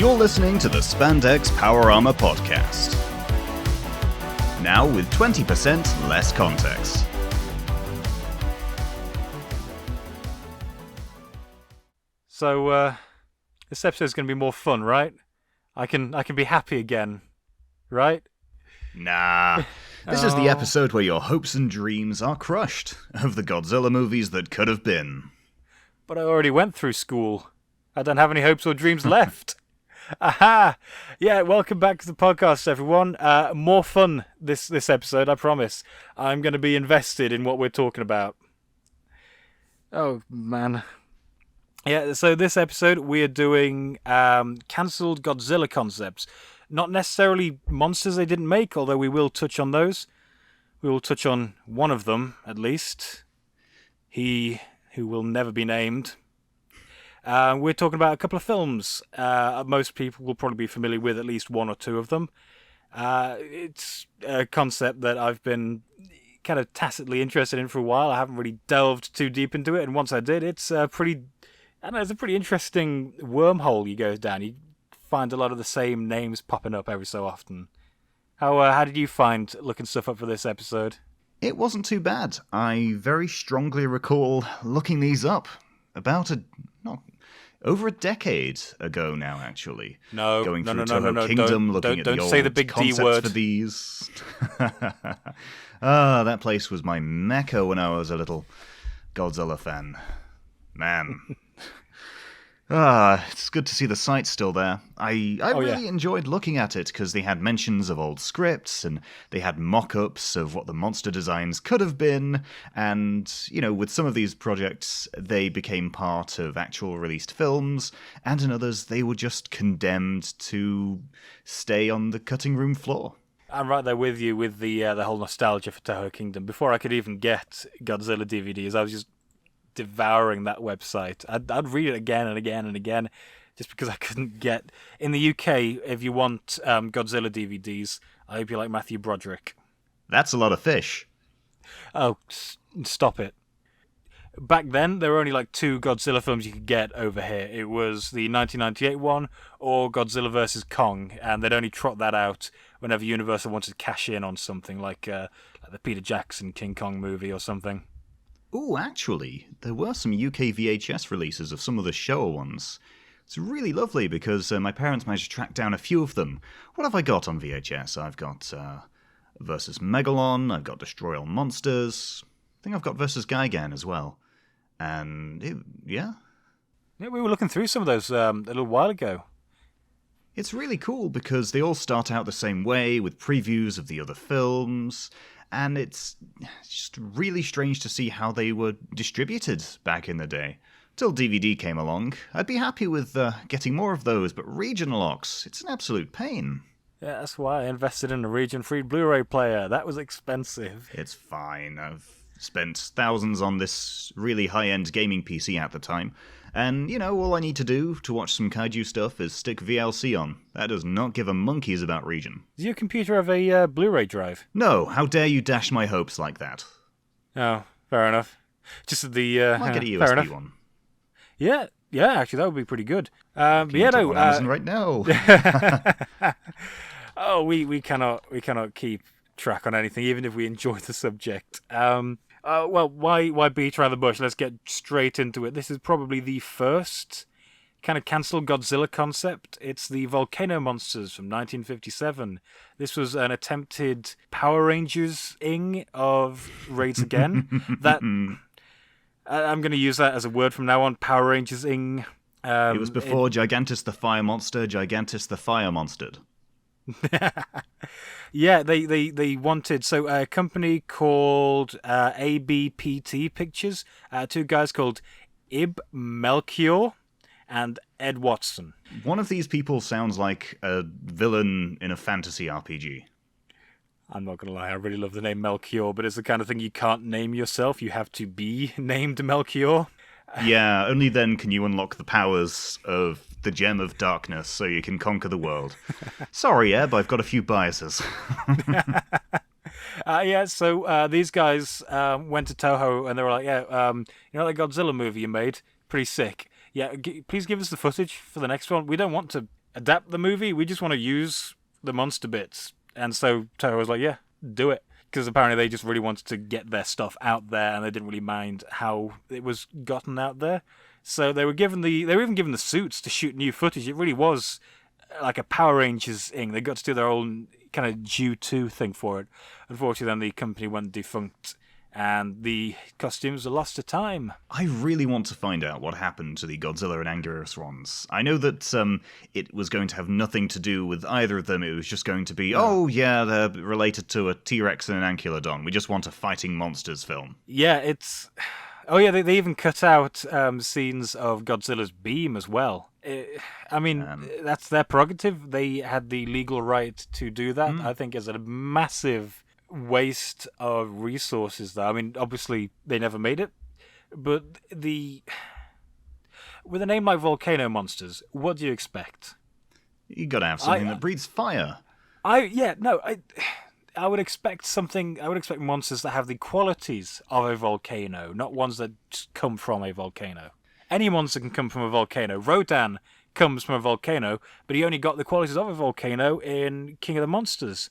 You're listening to the Spandex Power Armor Podcast. Now with 20% less context. So, this episode's going to be more fun, right? I can be happy again, right? Nah. This is the episode where your hopes and dreams are crushed of the Godzilla movies that could have been. But I already went through school. I don't have any hopes or dreams left. Aha! Yeah, welcome back to the podcast, everyone. More fun this episode, I promise. I'm going to be invested in what we're talking about. Oh, man. Yeah, so this episode we are doing cancelled Godzilla concepts. Not necessarily monsters they didn't make, although we will touch on those. We will touch on one of them, at least. He who will never be named. We're talking about a couple of films. Most people will probably be familiar with at least one or two of them. It's a concept that I've been kind of tacitly interested in for a while. I haven't really delved too deep into it, and once I did, it's a pretty interesting wormhole you go down. You find a lot of the same names popping up every so often. How did you find looking stuff up for this episode? It wasn't too bad. I very strongly recall looking these up about over a decade ago now, actually. Going through Toho Kingdom, looking at the old say the big D concepts word for these. That place was my mecca when I was a little Godzilla fan. Man. It's good to see the site still there. I really enjoyed looking at it because they had mentions of old scripts and they had mock-ups of what the monster designs could have been. And, with some of these projects, they became part of actual released films, and in others, they were just condemned to stay on the cutting room floor. I'm right there with you with the whole nostalgia for Toho Kingdom. Before I could even get Godzilla DVDs, I was just devouring that website. I'd read it again and again and again, just because I couldn't get. In the UK, if you want Godzilla DVDs, I hope you like Matthew Broderick. That's a lot of fish. Oh, stop it. Back then, there were only like two Godzilla films you could get over here. It was the 1998 one or Godzilla vs. Kong, and they'd only trot that out whenever Universal wanted to cash in on something like the Peter Jackson King Kong movie or something. Oh, actually, there were some UK VHS releases of some of the Showa ones. It's really lovely because my parents managed to track down a few of them. What have I got on VHS? I've got Versus Megalon, I've got Destroy All Monsters, I think I've got Versus Gigan as well. And, yeah, we were looking through some of those a little while ago. It's really cool because they all start out the same way with previews of the other films. And it's just really strange to see how they were distributed back in the day. Till DVD came along, I'd be happy with getting more of those, but region locks, it's an absolute pain. Yeah, that's why I invested in a region-free Blu-ray player. That was expensive. It's fine. I've spent thousands on this really high-end gaming PC at the time. And, all I need to do to watch some kaiju stuff is stick VLC on. That does not give a monkeys about region. Does your computer have a Blu-ray drive? No, how dare you dash my hopes like that? Oh, fair enough. Just the... I might get a USB one. Yeah, actually, that would be pretty good. On Amazon right now. Oh, we cannot keep track on anything, even if we enjoy the subject. Well, why beat around the bush? Let's get straight into it. This is probably the first kind of cancelled Godzilla concept. It's the Volcano Monsters from 1957. This was an attempted Power Rangers-ing of Raids Again. That I'm going to use that as a word from now on, Power Rangers-ing. It was before Gigantus the Fire Monster, Gigantus the Fire Monstered. Yeah, they wanted, so a company called ABPT Pictures, two guys called Ib Melchior and Ed Watson. One of these people sounds like a villain in a fantasy RPG. I'm not going to lie, I really love the name Melchior, but it's the kind of thing you can't name yourself. You have to be named Melchior. Yeah, only then can you unlock the powers of the Gem of Darkness so you can conquer the world. Sorry, Eb, I've got a few biases. So these guys went to Toho and they were like, that Godzilla movie you made? Pretty sick. Yeah, please give us the footage for the next one. We don't want to adapt the movie. We just want to use the monster bits. And so Toho was like, yeah, do it. Because apparently they just really wanted to get their stuff out there, and they didn't really mind how it was gotten out there. So they were even given the suits to shoot new footage. It really was like a Power Rangers thing. They got to do their own kind of due to thing for it. Unfortunately, then the company went defunct, and the costumes are lost to time. I really want to find out what happened to the Godzilla and Anguirus ones. I know that it was going to have nothing to do with either of them. It was just going to be, they're related to a T-Rex and an Ankylodon. We just want a fighting monsters film. Yeah, it's... Oh yeah, they even cut out scenes of Godzilla's beam as well. That's their prerogative. They had the legal right to do that. I think is a massive waste of resources there. I mean, obviously they never made it, but with a name like Volcano Monsters, what do you expect? You gotta have something that breathes fire. I would expect something. I would expect monsters that have the qualities of a volcano, not ones that just come from a volcano. Any monster can come from a volcano. Rodan comes from a volcano, but he only got the qualities of a volcano in King of the Monsters.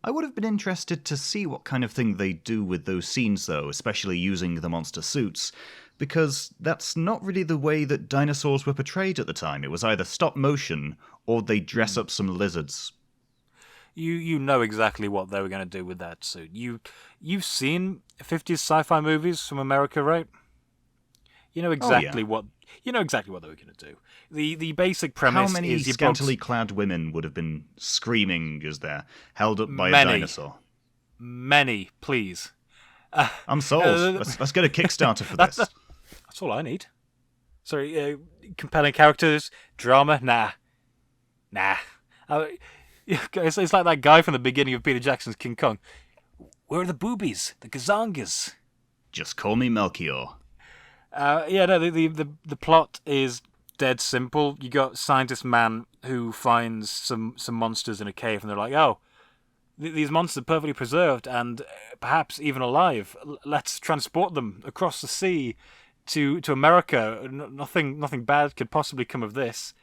I would have been interested to see what kind of thing they do with those scenes, though, especially using the monster suits, because that's not really the way that dinosaurs were portrayed at the time. It was either stop motion or they dress up some lizards. You know exactly what they were going to do with that suit. You've seen 50s sci-fi movies from America, right? You know exactly what they were going to do. The basic premise is how many scantily clad women would have been screaming as they're held up by a dinosaur? Many, please. I'm sold. Let's get a Kickstarter for this. That's all I need. Sorry, compelling characters, drama, nah. It's like that guy from the beginning of Peter Jackson's King Kong. Where are the boobies? The gazangas? Just call me Melchior. The plot is dead simple. You got scientist man who finds some monsters in a cave, and they're like, oh, these monsters are perfectly preserved and perhaps even alive. Let's transport them across the sea to America. Nothing bad could possibly come of this.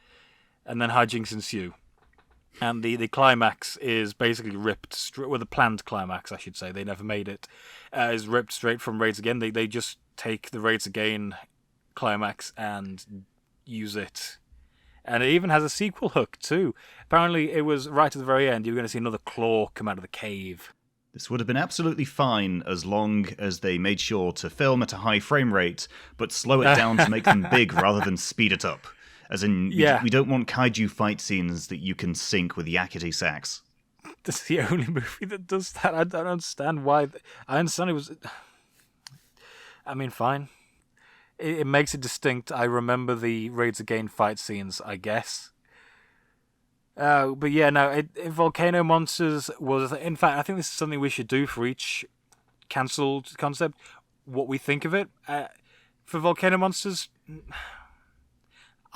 And then hijinks ensue. And the climax is basically ripped, the planned climax, I should say. They never made it. Is ripped straight from Raids Again. They just take the Raids Again climax and use it. And it even has a sequel hook, too. Apparently, it was right at the very end. You were going to see another claw come out of the cave. This would have been absolutely fine as long as they made sure to film at a high frame rate, but slow it down to make them big rather than speed it up. As in, we don't want kaiju fight scenes that you can sync with yakety sax. This is the only movie that does that. I don't understand why. I understand it was... I mean, fine. It makes it distinct. I remember the Raids Again fight scenes, I guess. But yeah, no, Volcano Monsters was... In fact, I think this is something we should do for each cancelled concept. What we think of it. For Volcano Monsters...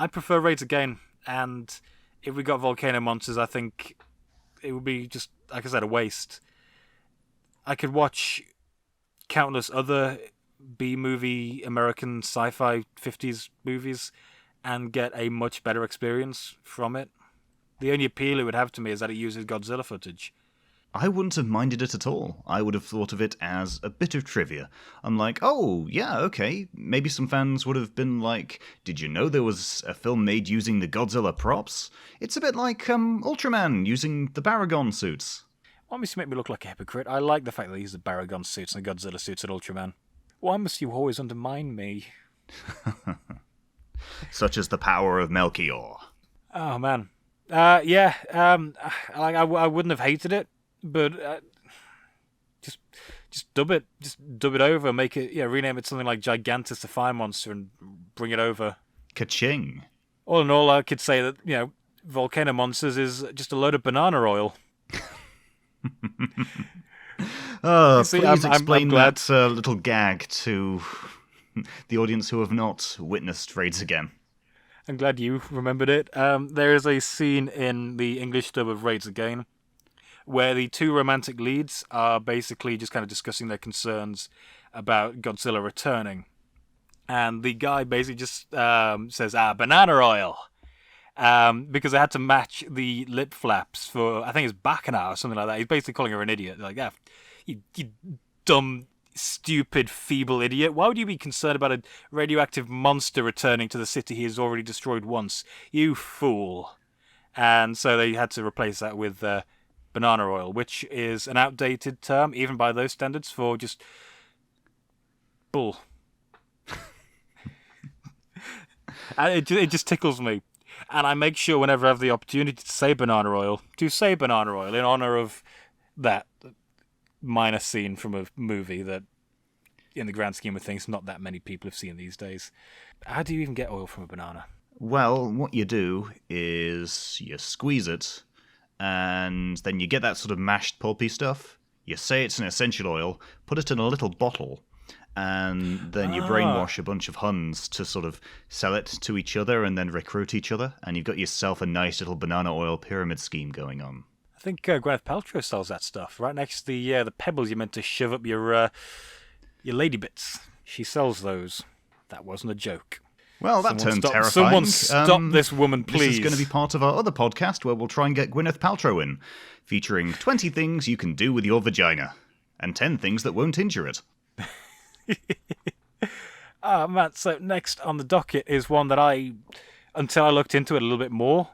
I prefer Raids Again, and if we got Volcano Monsters, I think it would be just, like I said, a waste. I could watch countless other B-movie American sci-fi 50s movies and get a much better experience from it. The only appeal it would have to me is that it uses Godzilla footage. I wouldn't have minded it at all. I would have thought of it as a bit of trivia. I'm like, oh, yeah, okay. Maybe some fans would have been like, did you know there was a film made using the Godzilla props? It's a bit like Ultraman using the Baragon suits. Why must you make me look like a hypocrite? I like the fact that they use the Baragon suits and the Godzilla suits at Ultraman. Why must you always undermine me? Such as the power of Melchior. Oh, man. I wouldn't have hated it. But just dub it. Just dub it over. Make it, rename it something like Gigantus the Fire Monster and bring it over. Ka-ching. All in all, I could say that, Volcano Monsters is just a load of banana oil. Please explain that little gag to the audience who have not witnessed Raids Again. I'm glad you remembered it. There is a scene in the English dub of Raids Again where the two romantic leads are basically just kind of discussing their concerns about Godzilla returning. And the guy basically just says, banana oil. because they had to match the lip flaps for, I think it's Bacchanal or something like that. He's basically calling her an idiot. Like, yeah, you dumb, stupid, feeble idiot. Why would you be concerned about a radioactive monster returning to the city he has already destroyed once? You fool. And so they had to replace that with banana oil, which is an outdated term, even by those standards, for just bull. And it just tickles me. And I make sure whenever I have the opportunity to say banana oil in honor of that minor scene from a movie that, in the grand scheme of things, not that many people have seen these days. How do you even get oil from a banana? Well, what you do is you squeeze it, and then you get that sort of mashed pulpy stuff. You say it's an essential oil, put it in a little bottle, and then you brainwash a bunch of Huns to sort of sell it to each other and then recruit each other, and you've got yourself a nice little banana oil pyramid scheme going on. I think Gwyneth Paltrow sells that stuff right next to the pebbles you're meant to shove up your lady bits. She sells those. That wasn't a joke. Well, that turned terrifying. Someone stop this woman, please. This is going to be part of our other podcast where we'll try and get Gwyneth Paltrow in, featuring 20 things you can do with your vagina, and 10 things that won't injure it. Man, so next on the docket is one that I, until I looked into it a little bit more,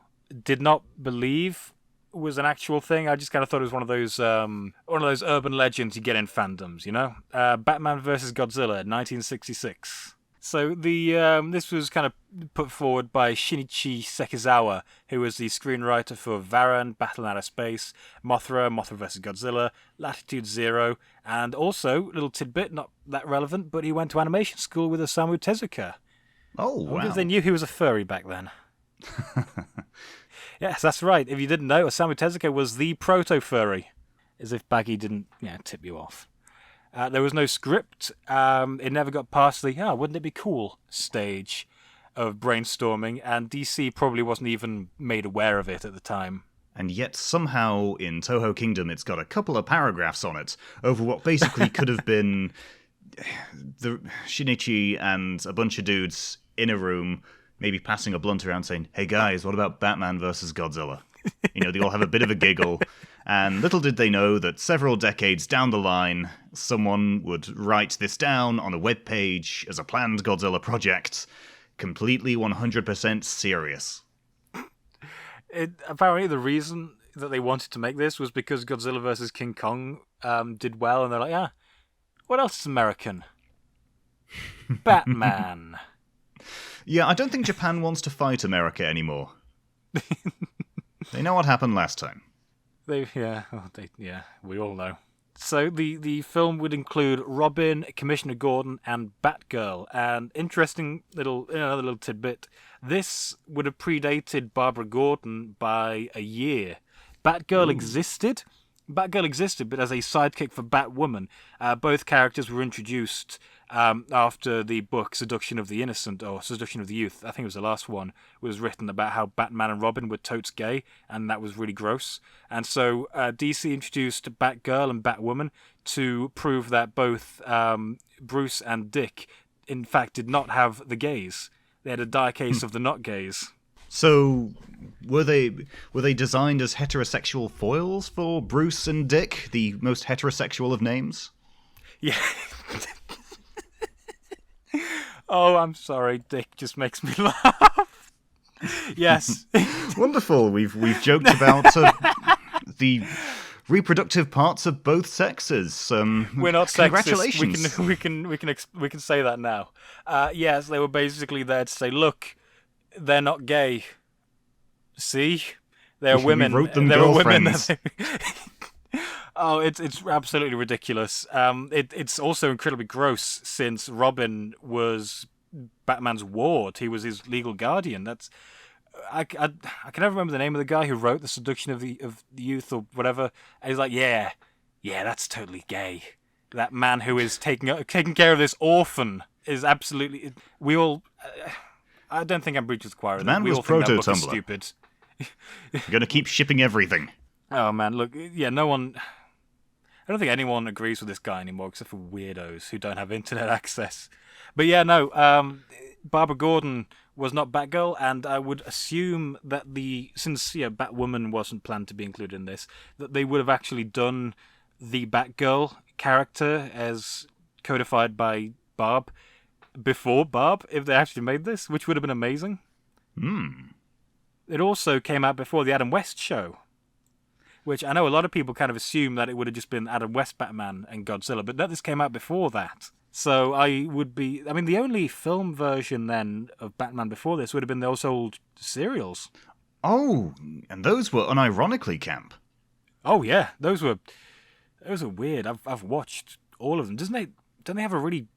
did not believe was an actual thing. I just kind of thought it was one of those urban legends you get in fandoms, you know? Batman vs. Godzilla, 1966. So this was kind of put forward by Shinichi Sekizawa, who was the screenwriter for Varan, Battle in Outer Space, Mothra vs. Godzilla, Latitude Zero, and also, little tidbit, not that relevant, but he went to animation school with Osamu Tezuka. Oh, wow. Because they knew he was a furry back then. Yes, that's right. If you didn't know, Osamu Tezuka was the proto-furry. As if Baggy didn't tip you off. There was no script. It never got past the, wouldn't it be cool stage of brainstorming, and DC probably wasn't even made aware of it at the time. And yet somehow in Toho Kingdom it's got a couple of paragraphs on it over what basically could have been the Shinichi and a bunch of dudes in a room, maybe passing a blunt around saying, "Hey guys, what about Batman versus Godzilla?" They all have a bit of a giggle. And little did they know that several decades down the line, someone would write this down on a web page as a planned Godzilla project, completely 100% serious. Apparently the reason that they wanted to make this was because Godzilla vs. King Kong did well, and they're like, what else is American? Batman. Yeah, I don't think Japan wants to fight America anymore. They know what happened last time. We all know. So the film would include Robin, Commissioner Gordon, and Batgirl. And interesting another little tidbit. This would have predated Barbara Gordon by a year. Batgirl existed, but as a sidekick for Batwoman. Both characters were introduced after the book Seduction of the Innocent, or Seduction of the Youth, I think it was the last one, was written about how Batman and Robin were totes gay, and that was really gross. And so DC introduced Batgirl and Batwoman to prove that both Bruce and Dick, in fact, did not have the gays. They had a dire case of the not gays. So, were they designed as heterosexual foils for Bruce and Dick, the most heterosexual of names? Yeah. Oh, I'm sorry, Dick just makes me laugh. Yes. Wonderful. We've joked about the reproductive parts of both sexes. We're not congratulations. Sexist. We can say that now. Yes, they were basically there to say, look, they're not gay. See, they're women. We wrote them girlfriends. Oh, it's absolutely ridiculous. It's also incredibly gross since Robin was Batman's ward. He was his legal guardian. I can never remember the name of the guy who wrote The Seduction of the Youth or whatever. And he's like, yeah, that's totally gay. That man who is taking care of this orphan is absolutely. We all. I don't think I'm breaching the choir. The man we was all think that book is proto-Tumblr. stupid. We're going to keep shipping everything. Oh man, look, no one. I don't think anyone agrees with this guy anymore, except for weirdos who don't have internet access. But Barbara Gordon was not Batgirl, and I would assume that since Batwoman wasn't planned to be included in this, that they would have actually done the Batgirl character as codified by Barb before Barb, if they actually made this, which would have been amazing. It also came out before the Adam West show, which I know a lot of people kind of assume that it would have just been Adam West Batman and Godzilla, but this came out before that. So the only film version then of Batman before this would have been those old serials. Oh, and those were unironically camp. Oh yeah, those were weird. I've watched all of them. Don't they have a really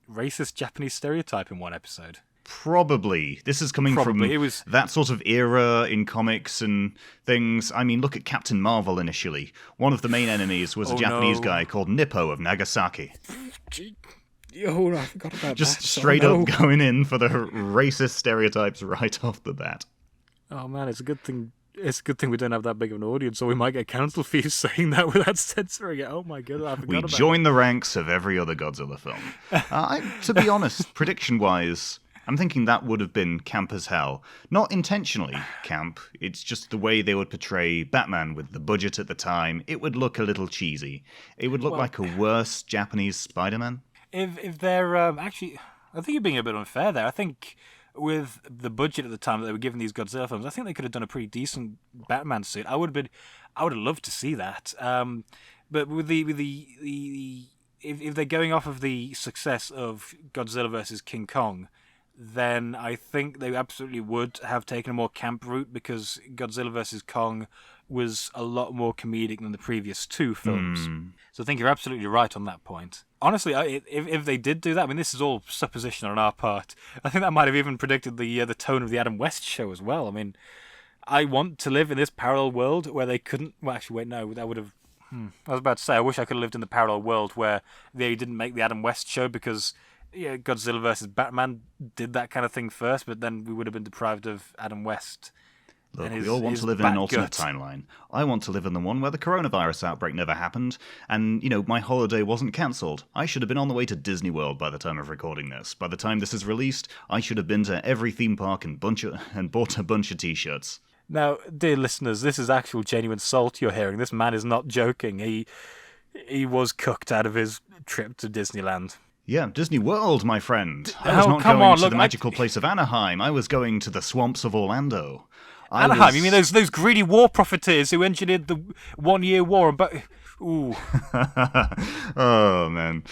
racist Japanese stereotype in one episode? Probably. This is coming from that sort of era in comics and things. I mean, look at Captain Marvel initially. One of the main enemies was a Japanese guy called Nippo of Nagasaki. Oh, I forgot about Just straight up going in for the racist stereotypes right off the bat. Oh man, it's a good thing. It's a good thing we don't have that big of an audience, or we might get cancel fees saying that without censoring it. Oh my god, I forgot about join the ranks of every other Godzilla film. To be honest, prediction-wise, I'm thinking that would have been camp as hell. Not intentionally camp, it's just the way they would portray Batman with the budget at the time. It would look a little cheesy. It would look like a worse Japanese Spider-Man. If they're actually, I think you're being a bit unfair there. I think with the budget at the time that they were giving these Godzilla films, I think they could have done a pretty decent Batman suit. I would have loved to see that. But with if they're going off of the success of Godzilla versus King Kong, then I think they absolutely would have taken a more camp route, because Godzilla vs. Kong was a lot more comedic than the previous two films. So I think you're absolutely right on that point. Honestly, if they did do that, I mean, this is all supposition on our part. I think that might have even predicted the tone of the Adam West show as well. I mean, I want to live in this parallel world where they couldn't... Well, actually, wait, no, that would have... I was about to say, I wish I could have lived in the parallel world where they didn't make the Adam West show, because Godzilla vs. Batman did that kind of thing first, but then we would have been deprived of Adam West. Look, we all want to live in an alternate timeline. I want to live in the one where the coronavirus outbreak never happened, and, my holiday wasn't cancelled. I should have been on the way to Disney World by the time of recording this. By the time this is released, I should have been to every theme park and bought a bunch of t-shirts. Now, dear listeners, this is actual genuine salt you're hearing. This man is not joking. He was cooked out of his trip to Disneyland. Yeah, Disney World, my friend. I was not going to the magical place of Anaheim. I was going to the swamps of Orlando. Anaheim? You mean those greedy war profiteers who engineered the 1 year war? Ooh. Oh, man.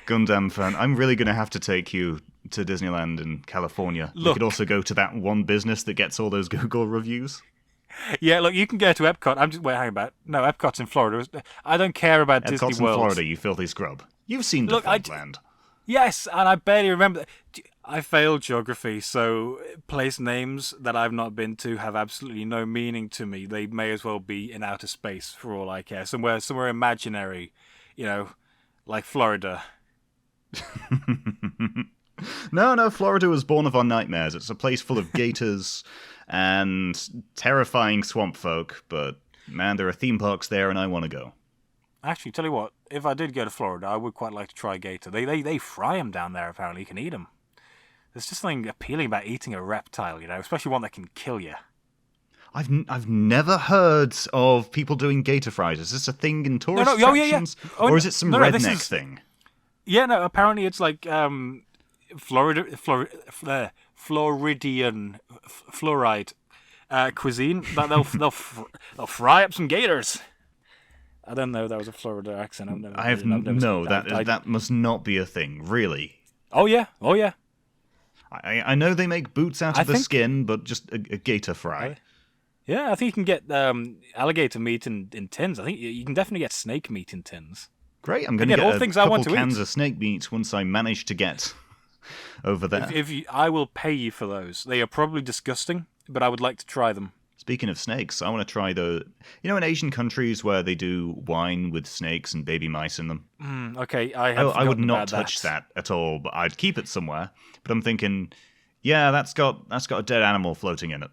Gundam fan. I'm really going to have to take you to Disneyland in California. Look, you could also go to that one business that gets all those Google reviews. Yeah, look, you can go to Epcot. Hang about. No, Epcot's in Florida. I don't care about Disney World. Epcot's in Florida, you filthy scrub. You've seen Defunctland. Yes, and I barely remember. I failed geography, so place names that I've not been to have absolutely no meaning to me. They may as well be in outer space for all I care. Somewhere imaginary, like Florida. No, Florida was born of our nightmares. It's a place full of gators and terrifying swamp folk, but man, there are theme parks there and I want to go. Actually, tell you what, if I did go to Florida, I would quite like to try gator. They fry them down there, apparently. You can eat them. There's just something appealing about eating a reptile, especially one that can kill you. I've never heard of people doing gator fries. Is this a thing in tourist attractions? Yeah. Or is it some redneck thing? Yeah, no, apparently it's like Floridian fluoride cuisine. They'll fry up some gators. I don't know. That was a Florida accent. That must not be a thing. Really? Oh yeah. I know they make boots out of the skin, but just a gator fry. Yeah, I think you can get alligator meat in tins. I think you can definitely get snake meat in tins. Great, I'm going to get a couple cans of snake meat once I manage to get over there. I will pay you for those. They are probably disgusting, but I would like to try them. Speaking of snakes, I want to try in Asian countries where they do wine with snakes and baby mice in them. Okay, I would not touch that at all, but I'd keep it somewhere. But I'm thinking, yeah, that's got a dead animal floating in it.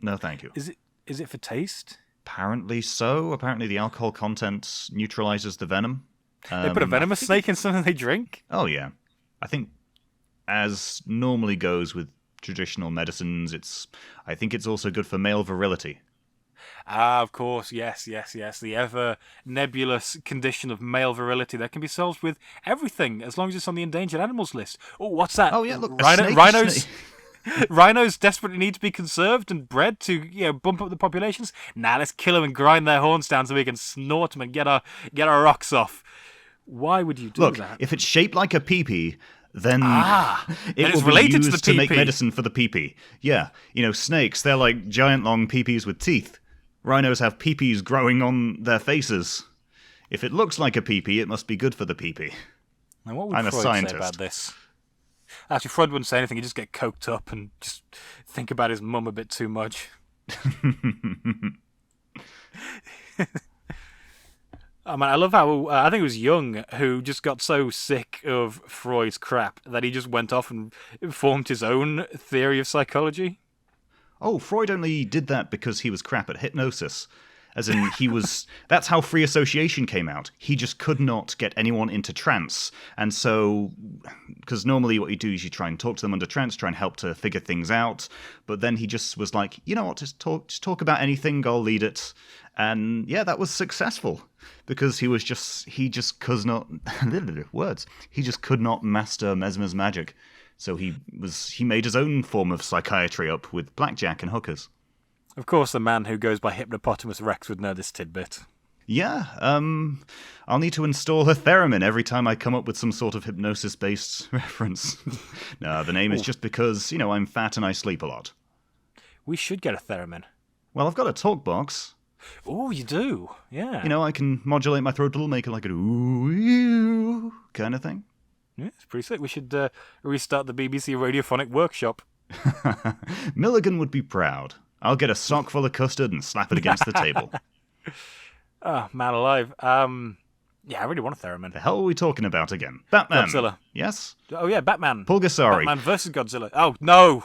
No, thank you. Is it for taste? Apparently so. Apparently the alcohol content neutralizes the venom. They put a venomous snake in something they drink? Oh, yeah. I think, as normally goes with traditional medicines. I think it's also good for male virility. Ah, of course, yes. The ever nebulous condition of male virility that can be solved with everything, as long as it's on the endangered animals list. Oh, what's that? Oh yeah, look, rhinos. Rhinos desperately need to be conserved and bred to, bump up the populations. Nah, let's kill them and grind their horns down so we can snort them and get our rocks off. Why would you do that? Look, if it's shaped like a peepee, then it will related be used to the make peepee. medicine for the peepee. Yeah, snakes, they're like giant long peepees with teeth. Rhinos have peepees growing on their faces. If it looks like a peepee, it must be good for the peepee. Now, what would I'm a Freud scientist. say about this? Actually, Freud wouldn't say anything. He'd just get coked up and just think about his mum a bit too much. Oh man, I love how I think it was Jung who just got so sick of Freud's crap that he just went off and formed his own theory of psychology. Oh, Freud only did that because he was crap at hypnosis. As in, that's how free association came out. He just could not get anyone into trance. And so, because normally what you do is you try and talk to them under trance, try and help to figure things out. But then he just was like, you know what, just talk about anything, I'll lead it. And yeah, that was successful. Because he just could not, words, he just could not master Mesmer's magic. So he made his own form of psychiatry up with blackjack and hookers. Of course, the man who goes by Hypnopotamus Rex would know this tidbit. Yeah, I'll need to install a theremin every time I come up with some sort of hypnosis-based reference. No, the name is just because, I'm fat and I sleep a lot. We should get a theremin. Well, I've got a talk box. Oh, you do? Yeah. I can modulate my throat a little, make it like an ooh kind of thing. Yeah, it's pretty sick. We should restart the BBC Radiophonic Workshop. Milligan would be proud. I'll get a sock full of custard and slap it against the table. Oh, man alive. Yeah, I really want a theremin. The hell are we talking about again? Batman. Godzilla. Yes? Oh, yeah, Batman. Pulgasari. Batman versus Godzilla. Oh, no.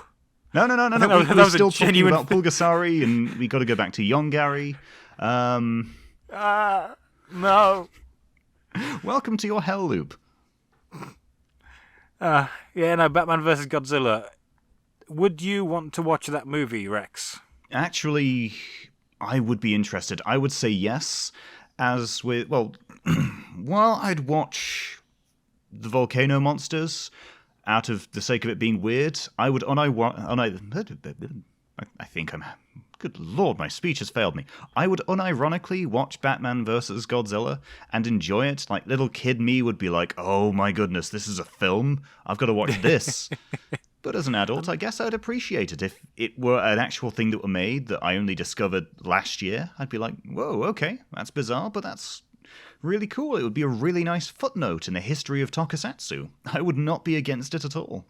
No. We're still talking about Pulgasari, and we got to go back to Yongari. No. Welcome to your hell loop. Batman versus Godzilla. Would you want to watch that movie, Rex? Actually, I would be interested. I would say yes, as with, while I'd watch the volcano monsters out of the sake of it being weird, I would, I think I'm, good lord, my speech has failed me. I would unironically watch Batman vs. Godzilla and enjoy it. Like, little kid me would be like, oh my goodness, this is a film? I've got to watch this. But as an adult, I guess I'd appreciate it. If it were an actual thing that were made that I only discovered last year, I'd be like, whoa, okay, that's bizarre, but that's really cool. It would be a really nice footnote in the history of tokusatsu. I would not be against it at all.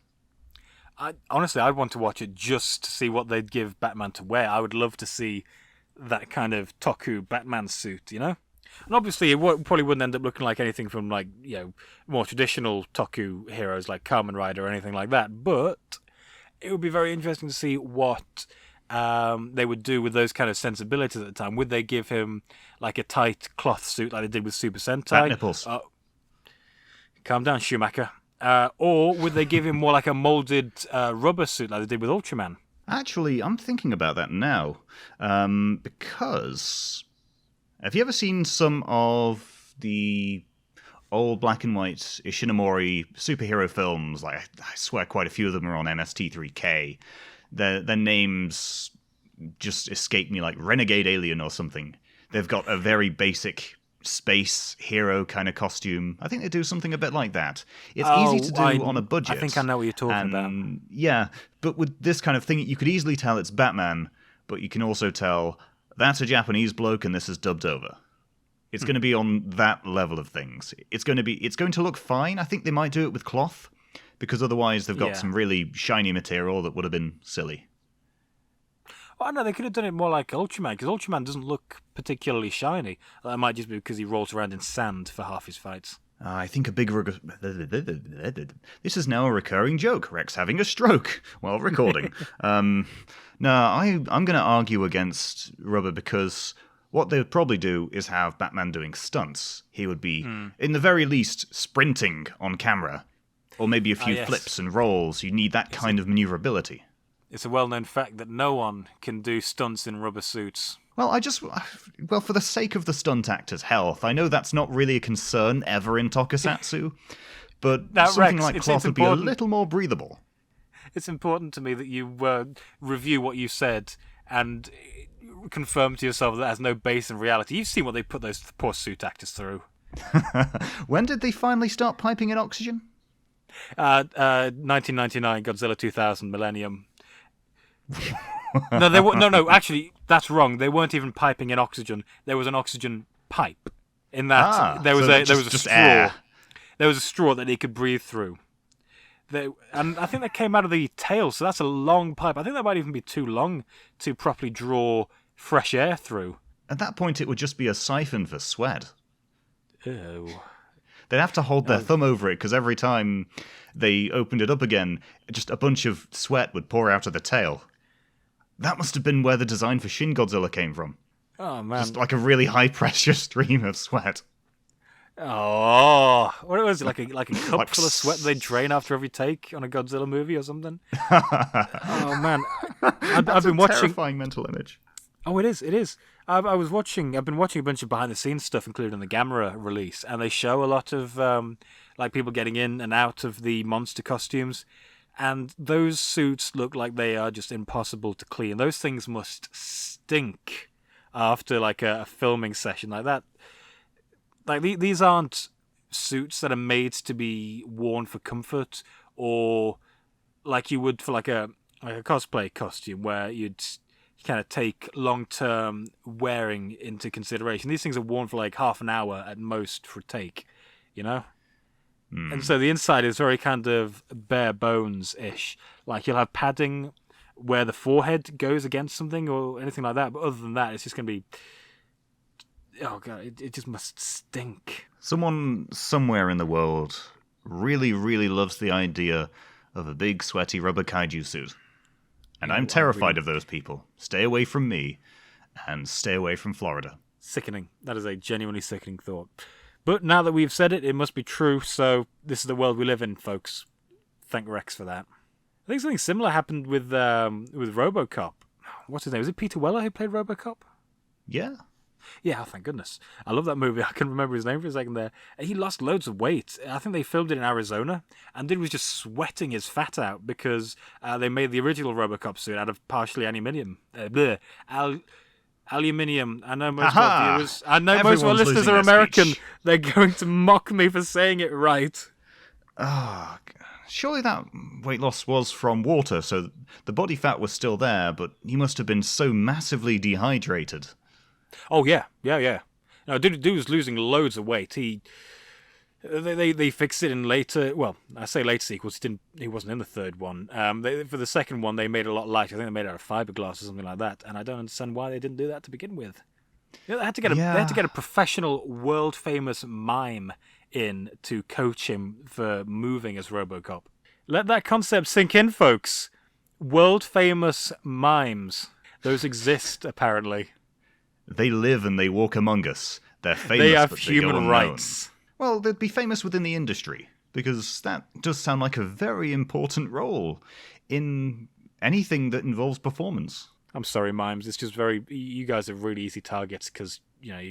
Honestly, I'd want to watch it just to see what they'd give Batman to wear. I would love to see that kind of Toku Batman suit, And obviously, it probably wouldn't end up looking like anything from, more traditional Toku heroes like Kamen Rider or anything like that. But it would be very interesting to see what they would do with those kind of sensibilities at the time. Would they give him, a tight cloth suit like they did with Super Sentai? Fat nipples. Calm down, Schumacher. Or would they give him more like a molded rubber suit like they did with Ultraman? Actually, I'm thinking about that now. Because... Have you ever seen some of the old black and white Ishinomori superhero films? I swear quite a few of them are on MST3K. Their names just escape me, like Renegade Alien or something. They've got a very basic space hero kind of costume. I think they do something a bit like that. It's easy to do on a budget. I think I know what you're talking about. Yeah, but with this kind of thing, you could easily tell it's Batman, but you can also tell... That's a Japanese bloke and this is dubbed over. It's going to be on that level of things. It's going to look fine. I think they might do it with cloth, because otherwise they've got some really shiny material that would have been silly. Well, no, they could have done it more like Ultraman, because Ultraman doesn't look particularly shiny. That might just be because he rolls around in sand for half his fights. I think a big... This is now a recurring joke. Rex having a stroke while recording. No, I'm going to argue against Rubber because what they would probably do is have Batman doing stunts. He would be, in the very least, sprinting on camera. Or maybe a few flips and rolls. You need that kind of maneuverability. It's a well-known fact that no one can do stunts in rubber suits. Well, for the sake of the stunt actor's health, I know that's not really a concern ever in tokusatsu, but Now, something Rex, like it's cloth would be a important. little more breathable. It's important to me that you review what you said and confirm to yourself that has no base in reality. You've seen what they put those poor suit actors through. When did they finally start piping in oxygen? 1999, Godzilla 2000, Millennium. No, actually, that's wrong. They weren't even piping in oxygen. There was an oxygen pipe. In that, there was a straw. Air. There was a straw that he could breathe through. And I think that came out of the tail, so that's a long pipe. I think that might even be too long to properly draw fresh air through. At that point, it would just be a siphon for sweat. Ew. They'd have to hold their thumb over it, because every time they opened it up again, just a bunch of sweat would pour out of the tail. That must have been where the design for Shin Godzilla came from. Oh, man. Just like a really high-pressure stream of sweat. Oh, what was it, like a cup Like full of sweat they drain after every take on a Godzilla movie or something? Oh, man. I've been watching... terrifying mental image. Oh, it is. I've been watching a bunch of behind-the-scenes stuff, including the Gamera release, and they show a lot of like people getting in and out of the monster costumes, and those suits look like they are just impossible to clean. Those things must stink after like a filming session like that. Like these aren't suits that are made to be worn for comfort, or like you would for like a cosplay costume where you'd kind of take long-term wearing into consideration. These things are worn for like half an hour at most for a take, you know? And so the inside is very kind of bare bones-ish. Like you'll have padding where the forehead goes against something or anything like that, but other than that, it's just going to be... Oh, God, it just must stink. Someone somewhere in the world really, really loves the idea of a big, sweaty rubber kaiju suit. And I'm terrified of those people. Stay away from me, and stay away from Florida. Sickening. That is a genuinely sickening thought. But now that we've said it, it must be true, so this is the world we live in, folks. Thank Rex for that. I think something similar happened with RoboCop. What's his name? Was it Peter Weller who played RoboCop? Yeah. Yeah, oh, thank goodness. I love that movie. I couldn't remember his name for a second there. He lost loads of weight. I think they filmed it in Arizona, and dude was just sweating his fat out because they made the original RoboCop suit out of partially aluminium. Aluminium. I know most of our viewers. I know most of our listeners are American. Speech. They're going to mock me for saying it right. Oh, surely that weight loss was from water, so the body fat was still there, but he must have been so massively dehydrated. Oh yeah. No, dude was losing loads of weight. They fixed it in later. Well, I say later sequels. He wasn't in the third one. For the second one, they made it a lot lighter. I think they made it out of fiberglass or something like that. And I don't understand why they didn't do that to begin with. You know, they had to get a professional, world famous mime in to coach him for moving as RoboCop. Let that concept sink in, folks. World famous mimes. Those exist apparently. They live and they walk among us. They're famous, they have but human they go rights. Well, they'd be famous within the industry, because that does sound like a very important role in anything that involves performance. I'm sorry, mimes. It's just you guys are really easy targets because, you know,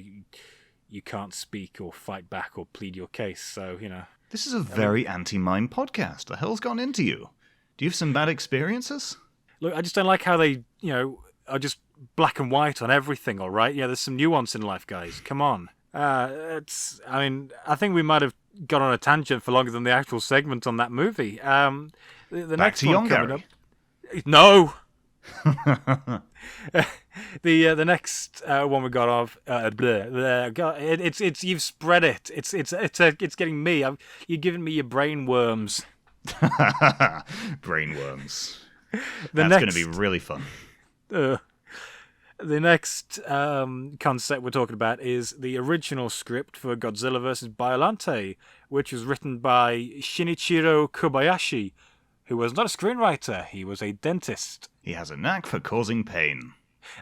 you can't speak or fight back or plead your case, so, you know. This is a very anti-mime podcast. The hell's gone into you? Do you have some bad experiences? Look, I just don't like how they, you know, are just black and white on everything, all right? Yeah, there's some nuance in life, guys. Come on. I think we might have got on a tangent for longer than the actual segment on that movie. The Back next to one Young coming Gary. up. No! The next one we got off, it's you've spread it. It's getting me. You're giving me your brain worms. Brain worms. That's going to be really fun. The next concept we're talking about is the original script for Godzilla vs. Biollante, which was written by Shinichiro Kobayashi, who was not a screenwriter, he was a dentist. He has a knack for causing pain.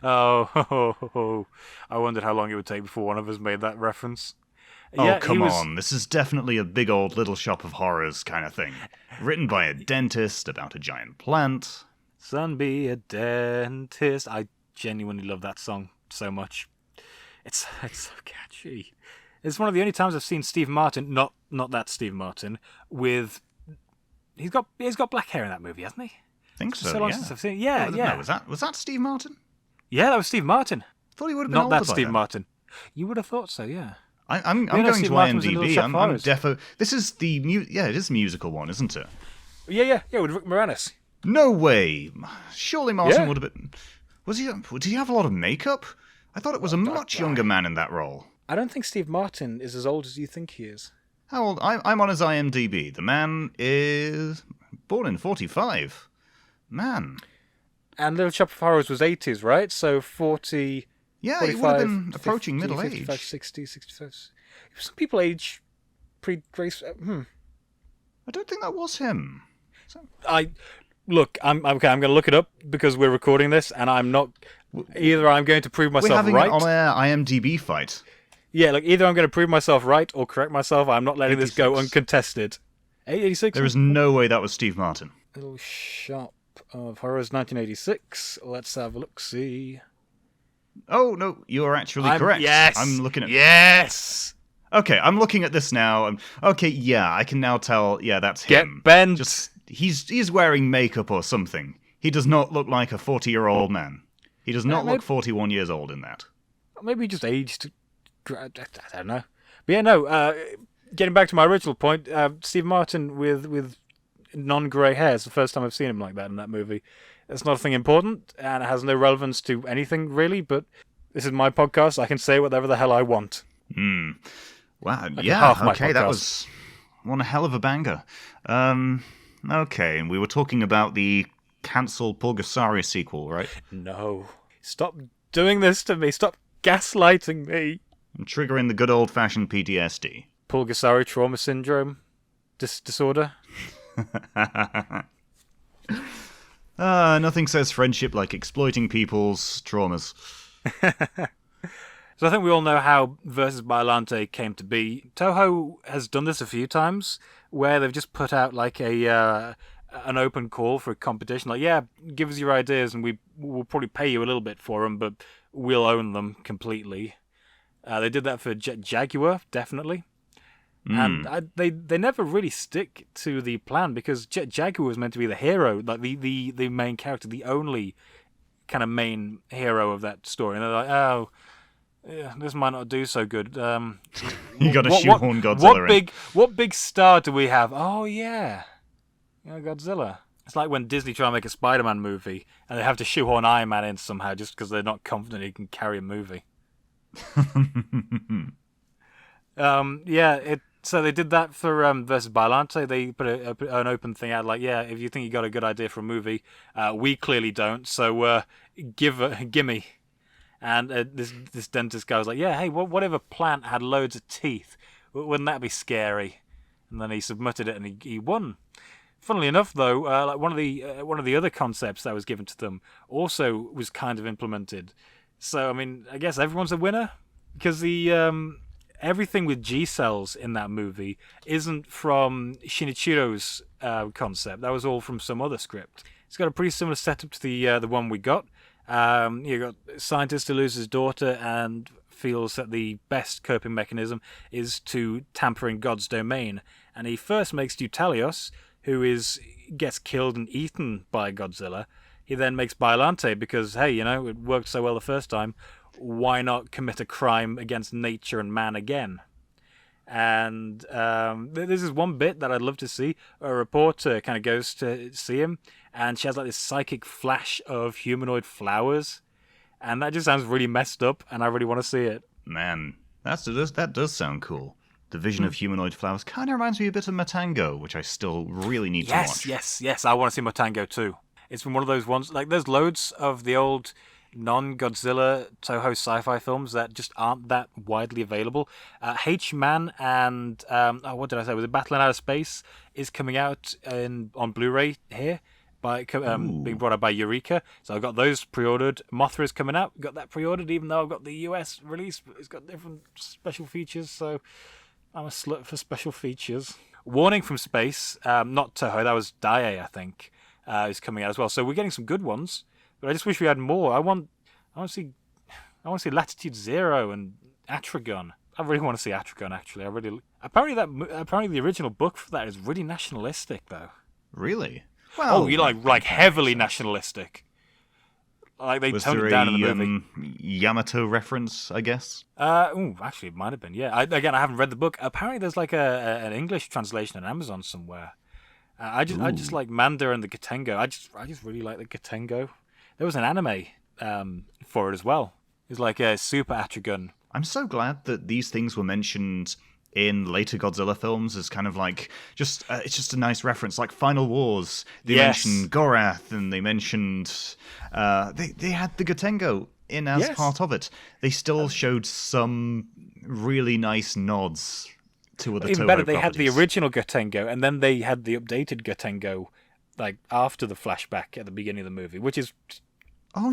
Oh, I wondered how long it would take before one of us made that reference. Oh, come on. This is definitely a big old Little Shop of Horrors kind of thing. Written by a dentist about a giant plant. Son be a dentist. I genuinely love that song so much. It's so catchy. It's one of the only times I've seen Steve Martin, not that Steve Martin, with he's got black hair in that movie, hasn't he? I think so. So long yeah. since I've seen it. Yeah, yeah. No, was that Steve Martin? Yeah, that was Steve Martin. Thought he would have been Not older that by Steve then. Martin. You would have thought so, yeah. I'm going to IMDb. I'm defo. This is the it is the musical one, isn't it? Yeah, with Rick Moranis. No way. Surely Martin would have been. Did he have a lot of makeup? I thought it was a much younger man in that role. I don't think Steve Martin is as old as you think he is. How old? I'm on his IMDb. The man is born in 45. Man. And Little Shop of Horrors was 80s, right? So 40... Yeah, 45, he would have been approaching 50, middle 55, age. 60, 65... Some people age pre-Grace... I don't think that was him. Look, I'm going to look it up because we're recording this, and I'm not... Either I'm going to prove myself right... We're having an on-air IMDb fight. Yeah, look, either I'm going to prove myself right or correct myself. I'm not letting 86. this go uncontested. 86? There is no way that was Steve Martin. Little Shop of Horrors, 1986. Let's have a look-see. Oh, no, you're actually correct. Yes! I'm looking at... Yes! Okay, I'm looking at this now. Okay, yeah, I can now tell, that's him. Get bent! Just, he's wearing makeup or something. He does not look like a 40-year-old man. He does not look 41 years old in that. Maybe he just aged... I don't know. But yeah, no, getting back to my original point, Steve Martin with non-grey hair is the first time I've seen him like that in that movie. It's nothing important, and it has no relevance to anything, really, but this is my podcast. I can say whatever the hell I want. Wow, Like yeah, okay, that was one hell of a banger. Okay, and we were talking about the cancelled Pulgasari sequel, right? No. Stop doing this to me. Stop gaslighting me. I'm triggering the good old-fashioned PTSD. Pulgasari trauma syndrome disorder. Nothing says friendship like exploiting people's traumas. So I think we all know how Versus Biollante came to be. Toho has done this a few times, where they've just put out like an open call for a competition. Like, yeah, give us your ideas, and we'll probably pay you a little bit for them, but we'll own them completely. They did that for Jaguar, definitely. And they never really stick to the plan, because Jaguar was meant to be the hero, like the main character, the only kind of main hero of that story. And they're like, oh, yeah, this might not do so good. You got to shoehorn Godzilla in. What big star do we have? Oh, yeah. Godzilla. It's like when Disney try to make a Spider-Man movie, and they have to shoehorn Iron Man in somehow just because they're not confident he can carry a movie. So they did that for Versus Biollante. They put an open thing out like, yeah, if you think you got a good idea for a movie, we clearly don't, so gimme. And this dentist guy was like, yeah, hey, whatever plant had loads of teeth? Wouldn't that be scary? And then he submitted it, and he won. Funnily enough, though, like one of the other concepts that was given to them also was kind of implemented. So I mean, I guess everyone's a winner, because the everything with G cells in that movie isn't from Shinichiro's concept. That was all from some other script. It's got a pretty similar setup to the one we got. You got a scientist who loses his daughter and feels that the best coping mechanism is to tamper in God's domain, and he first makes Dutalios, who gets killed and eaten by Godzilla. He then makes Biollante because, hey, it worked so well the first time. Why not commit a crime against nature and man again? And this is one bit that I'd love to see. A reporter kind of goes to see him, and she has like this psychic flash of humanoid flowers, and that just sounds really messed up, and I really want to see it. Man, that does sound cool. The vision of humanoid flowers kind of reminds me a bit of Matango, which I still really need to watch. Yes, I want to see Matango too. It's been one of those ones, like there's loads of the old non-Godzilla Toho sci-fi films that just aren't that widely available. H-Man and what did I say? Was it Battle in Outer Space is coming out on Blu-ray here, being brought out by Eureka. So I've got those pre-ordered. Mothra is coming out. Got that pre-ordered, even though I've got the US release. But it's got different special features, so I'm a slut for special features. Warning from Space, not Toho. That was Daiei, I think. is coming out as well. So we're getting some good ones, but I just wish we had more. I want to see Latitude Zero and Atragon. I really want to see Atragon. Actually, apparently the original book for that is really nationalistic, though. Really? Well, you like heavily nationalistic. Like they toned it down in the movie. Yamato reference, I guess. Actually, it might have been. Yeah. I haven't read the book. Apparently, there's like an English translation on Amazon somewhere. I just like Manda and the Gotengo. I just really like the Gotengo. There was an anime for it as well. It's like a Super Atragon. I'm so glad that these things were mentioned in later Godzilla films as kind of like it's just a nice reference, like Final Wars. They mentioned Gorath, and they mentioned they had the Gotengo in as part of it. They still showed some really nice nods to other even Toho better. They properties. had the original Gotengo, and then they had the updated Gotengo, like after the flashback at the beginning of the movie, which is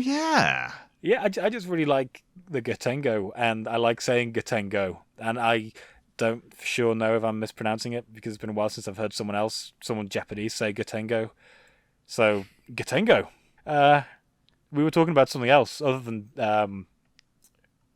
yeah. I just really like the Gotengo, and I like saying Gotengo, and I don't for sure know if I'm mispronouncing it because it's been a while since I've heard someone Japanese say Gotengo. So Gotengo. We were talking about something else other than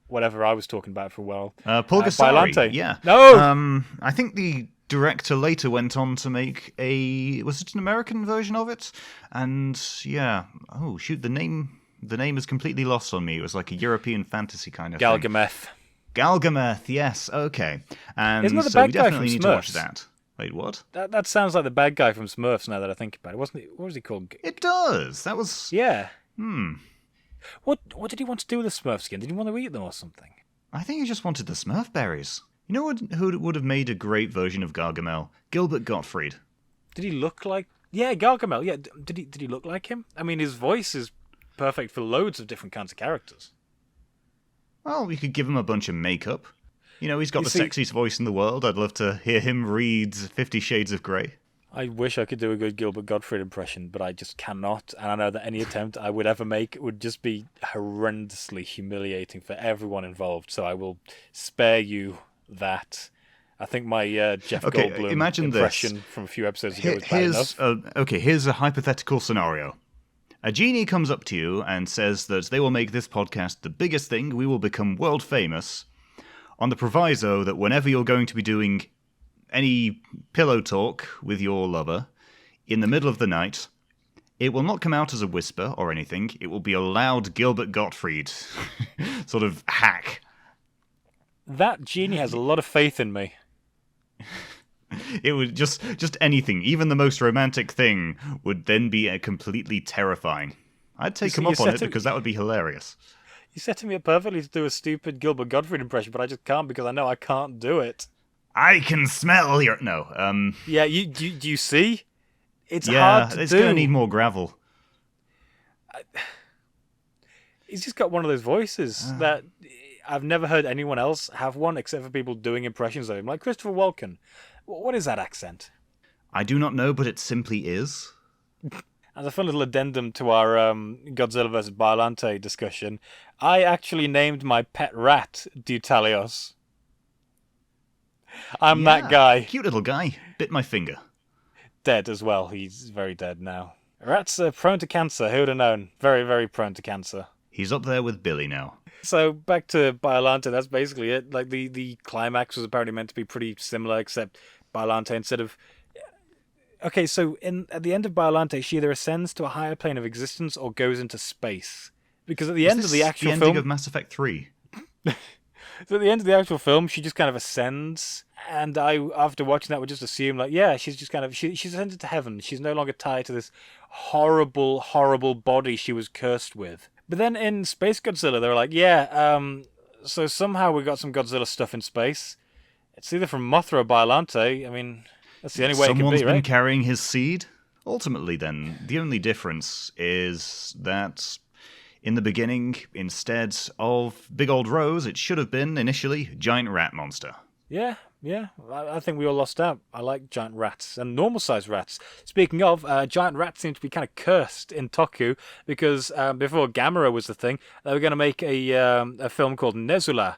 whatever I was talking about for a while. Pulgasari. Biollante. Yeah. No. I think the director later went on to make was it an American version of it? And yeah, oh shoot, the name is completely lost on me. It was like a European fantasy kind of thing. Galgameth, yes, okay. And isn't that the so bad we guy definitely from need to watch Smurfs? that. Wait, what? That sounds like the bad guy from Smurfs now that I think about it. Wasn't it? What was he called? It does. That was... Yeah. What did he want to do with the Smurf skin? Did he want to eat them or something? I think he just wanted the Smurf berries. You know who would have made a great version of Gargamel? Gilbert Gottfried. Did he look like... Yeah, Gargamel. Yeah, did he look like him? I mean, his voice is perfect for loads of different kinds of characters. Well, we could give him a bunch of makeup. You know, he's got the sexiest voice in the world. I'd love to hear him read 50 Shades of Grey. I wish I could do a good Gilbert Gottfried impression, but I just cannot. And I know that any attempt I would ever make would just be horrendously humiliating for everyone involved. So I will spare you that. I think my Jeff Goldblum impression from a few episodes ago was bad enough. Here's a hypothetical scenario. A genie comes up to you and says that they will make this podcast the biggest thing, we will become world famous, on the proviso that whenever you're going to be doing any pillow talk with your lover, in the middle of the night, it will not come out as a whisper or anything, it will be a loud Gilbert Gottfried sort of hack. That genie has a lot of faith in me. It would just anything, even the most romantic thing, would then be completely terrifying. I'd take him up on it because that would be hilarious. You're setting me up perfectly to do a stupid Gilbert Gottfried impression, but I just can't because I know I can't do it. I can smell your... No, Yeah, do you see? It's hard to do. Yeah, it's going to need more gravel. He's just got one of those voices that I've never heard anyone else have one except for people doing impressions of him, like Christopher Walken. What is that accent? I do not know, but it simply is. As a fun little addendum to our Godzilla vs. Biollante discussion, I actually named my pet rat Deutalios. I'm that guy. Cute little guy. Bit my finger. Dead as well. He's very dead now. Rats are prone to cancer. Who would have known? Very, very prone to cancer. He's up there with Billy now. So back to Biollante, that's basically it. Like the climax was apparently meant to be pretty similar, except Biollante instead of... Okay, so at the end of Biollante, she either ascends to a higher plane of existence or goes into space. Because at the end of the actual film... the ending of Mass Effect 3? So at the end of the actual film, she just kind of ascends, and I, after watching that, would just assume, like, yeah, she's just kind of... She's ascended to heaven. She's no longer tied to this horrible, horrible body she was cursed with. But then in Space Godzilla, they were like, yeah, so somehow we got some Godzilla stuff in space. It's either from Mothra or Biollante. I mean, that's the only way it can be, right? Someone's been carrying his seed? Ultimately, then, the only difference is that in the beginning, instead of Big Old Rose, it should have been, initially, Giant Rat Monster. Yeah. I think we all lost out. I like giant rats and normal-sized rats. Speaking of, giant rats seem to be kind of cursed in Toku because before Gamera was the thing, they were going to make a film called Nezula,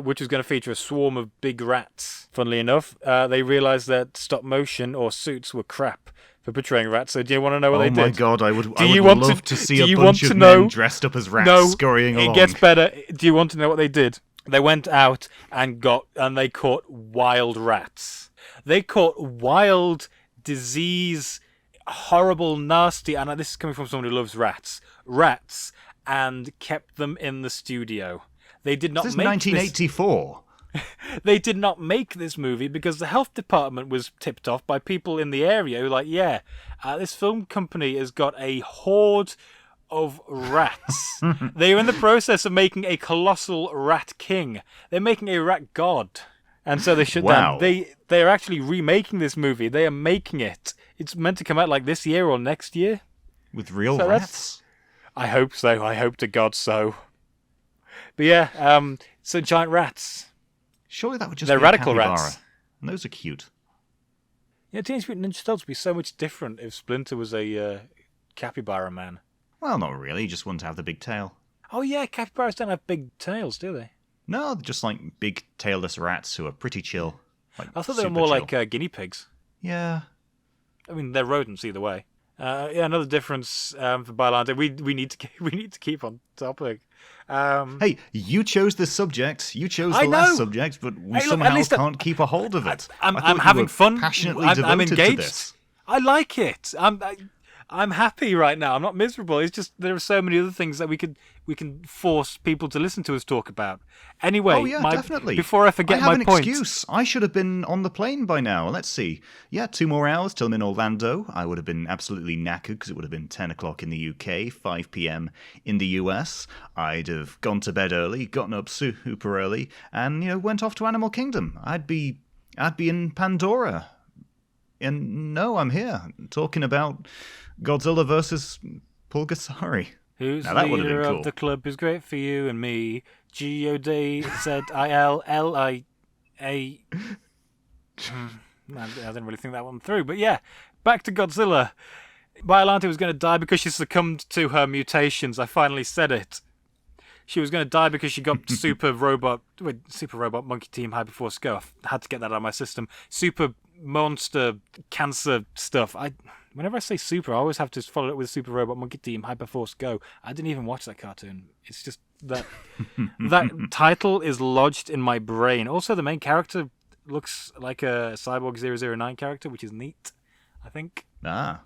which was going to feature a swarm of big rats. Funnily enough, they realized that stop motion or suits were crap, for portraying rats. So do you want to know what they did? Oh my god, I would love to see a bunch of men dressed up as rats scurrying along. It gets better. Do you want to know what they did? They went out and they caught wild rats. They caught wild, disease, horrible, nasty, and this is coming from someone who loves rats, and kept them in the studio. They did not This is make 1984. They did not make this movie because the health department was tipped off by people in the area who were like, this film company has got a horde of rats. They are in the process of making a colossal rat king. They're making a rat god. And so they shut down. They are actually remaking this movie. They are making it. It's meant to come out like this year or next year. With real rats? I hope so. I hope to God so. But yeah, so giant rats. Surely that would just They're be radical a capybara. rats. And those are cute. Yeah, Teenage Mutant Ninja Turtles would be so much different if Splinter was a capybara man. Well, not really. You just want to have the big tail. Oh yeah, capybaras don't have big tails, do they? No, they're just like big tailless rats who are pretty chill. I thought they were more chill. like guinea pigs. Yeah. I mean, they're rodents either way. Another difference for Biollante. We need to keep on topic. Hey, you chose this subject. You chose the last subject, but we somehow can't keep a hold of it. I'm having fun. Passionately I'm devoted engaged. to this. I like it. I'm happy right now. I'm not miserable. It's just there are so many other things that we can force people to listen to us talk about. Anyway, definitely. Before I forget I have my point. Excuse. I should have been on the plane by now. Let's see. Yeah, 2 more hours till I'm in Orlando. I would have been absolutely knackered because it would have been 10 o'clock in the UK, 5 p.m. in the US. I'd have gone to bed early, gotten up super early, and went off to Animal Kingdom. I'd be in Pandora. And no, I'm here talking about Godzilla versus Pulgasari. Who's now, that leader cool. of the club is great for you and me. Godilla. I didn't really think that one through, but yeah, back to Godzilla. Biollante was going to die because she succumbed to her mutations. I finally said it. She was going to die because she got super robot monkey team Hyperforce Go. I had to get that out of my system. Super monster cancer stuff. Whenever I say super, I always have to follow it with Super Robot Monkey Team Hyperforce Go. I didn't even watch that cartoon. It's just that that title is lodged in my brain. Also, the main character looks like a Cyborg 009 character, which is neat, I think. Ah.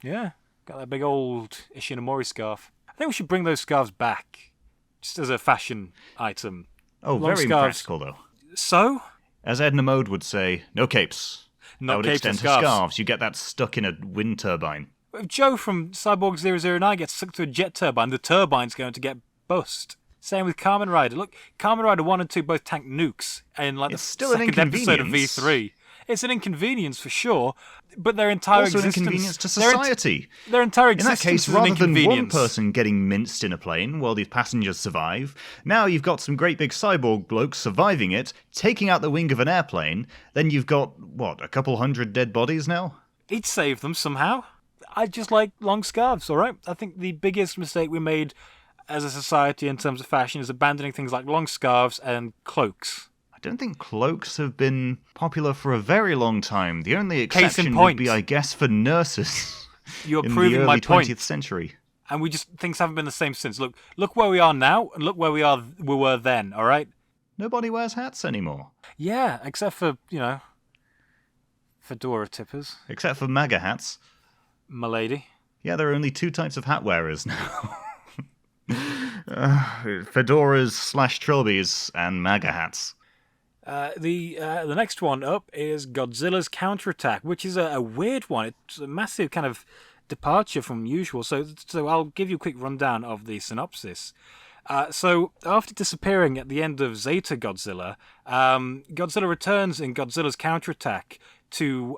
Yeah. Got that big old Ishinomori scarf. I think we should bring those scarves back, just as a fashion item. Oh, Long very scarves. practical, though. So? As Edna Mode would say, no capes. Not that would capes extend and to scarves. You get that stuck in a wind turbine. If Joe from Cyborg 009 gets stuck to a jet turbine, the turbine's going to get bust. Same with Kamen Rider. Look, Kamen Rider 1 and 2 both tank nukes in like It's the still an second episode of inconvenience. V3. It's an inconvenience for sure, but their entire Also an existence... inconvenience to society. Their entire In that existence case, is rather an than one inconvenience. person getting minced in a plane while the passengers survive, now you've got some great big cyborg blokes surviving it, taking out the wing of an airplane, then you've got, a couple hundred dead bodies now? He'd save them somehow. I just like long scarves, alright? I think the biggest mistake we made as a society in terms of fashion is abandoning things like long scarves and cloaks. I don't think cloaks have been popular for a very long time. The only Case in exception point. would be, I guess, for nurses You're in the proving early my 20th point. century. And things haven't been the same since. Look where we are now, and look where we were then, alright? Nobody wears hats anymore. Yeah, except for, fedora tippers. Except for MAGA hats. M'lady. Yeah, there are only 2 types of hat wearers now. Fedoras / trilbies and MAGA hats. The next one up is Godzilla's counterattack, which is a weird one. It's a massive kind of departure from usual. So I'll give you a quick rundown of the synopsis. So after disappearing at the end of Zeta Godzilla, Godzilla returns in Godzilla's counterattack to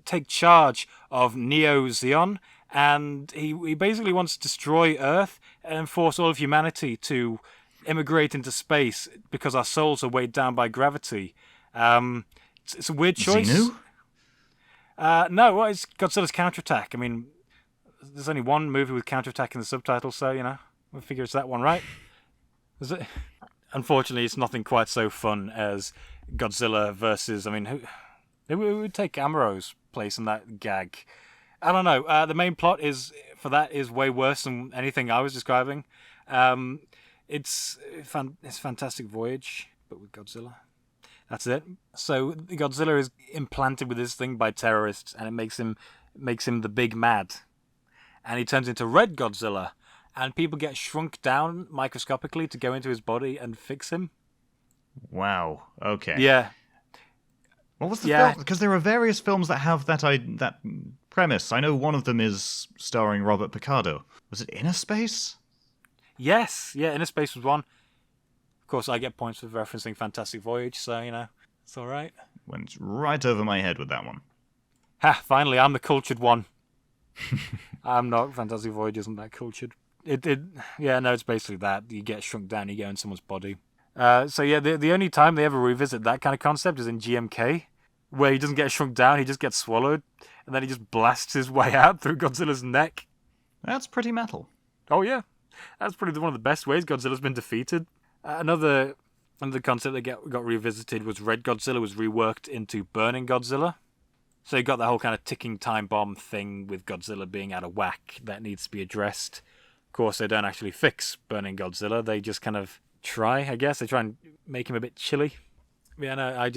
take charge of Neo Zeon, and he basically wants to destroy Earth and force all of humanity to immigrate into space because our souls are weighed down by gravity. It's a weird choice. Xenu? No, well, it's Godzilla's counterattack. I mean, there's only one movie with counterattack in the subtitle, so, we'll figure it's that one, right? Is it? Unfortunately, it's nothing quite so fun as Godzilla versus, who would take Amuro's place in that gag? I don't know. The main plot is way worse than anything I was describing. It's Fantastic Voyage, but with Godzilla. That's it. So Godzilla is implanted with this thing by terrorists, and it makes him the big mad, and he turns into Red Godzilla, and people get shrunk down microscopically to go into his body and fix him. Wow. Okay. Yeah. What was the film? Because there are various films that have that premise. I know one of them is starring Robert Picardo. Was it Inner Space? Yes. Yeah, Inner Space was one. Of course, I get points for referencing Fantastic Voyage, so, it's all right. Went right over my head with that one. Ha, finally, I'm the cultured one. I'm not. Fantastic Voyage isn't that cultured. It's basically that. You get shrunk down, you go in someone's body. The only time they ever revisit that kind of concept is in GMK, where he doesn't get shrunk down, he just gets swallowed, and then he just blasts his way out through Godzilla's neck. That's pretty metal. Oh, yeah. That's probably one of the best ways Godzilla's been defeated. Another concept that got revisited was Red Godzilla was reworked into Burning Godzilla. So you got that whole kind of ticking time bomb thing with Godzilla being out of whack that needs to be addressed. Of course, they don't actually fix Burning Godzilla. They just kind of try, I guess. They try and make him a bit chilly. Yeah, no,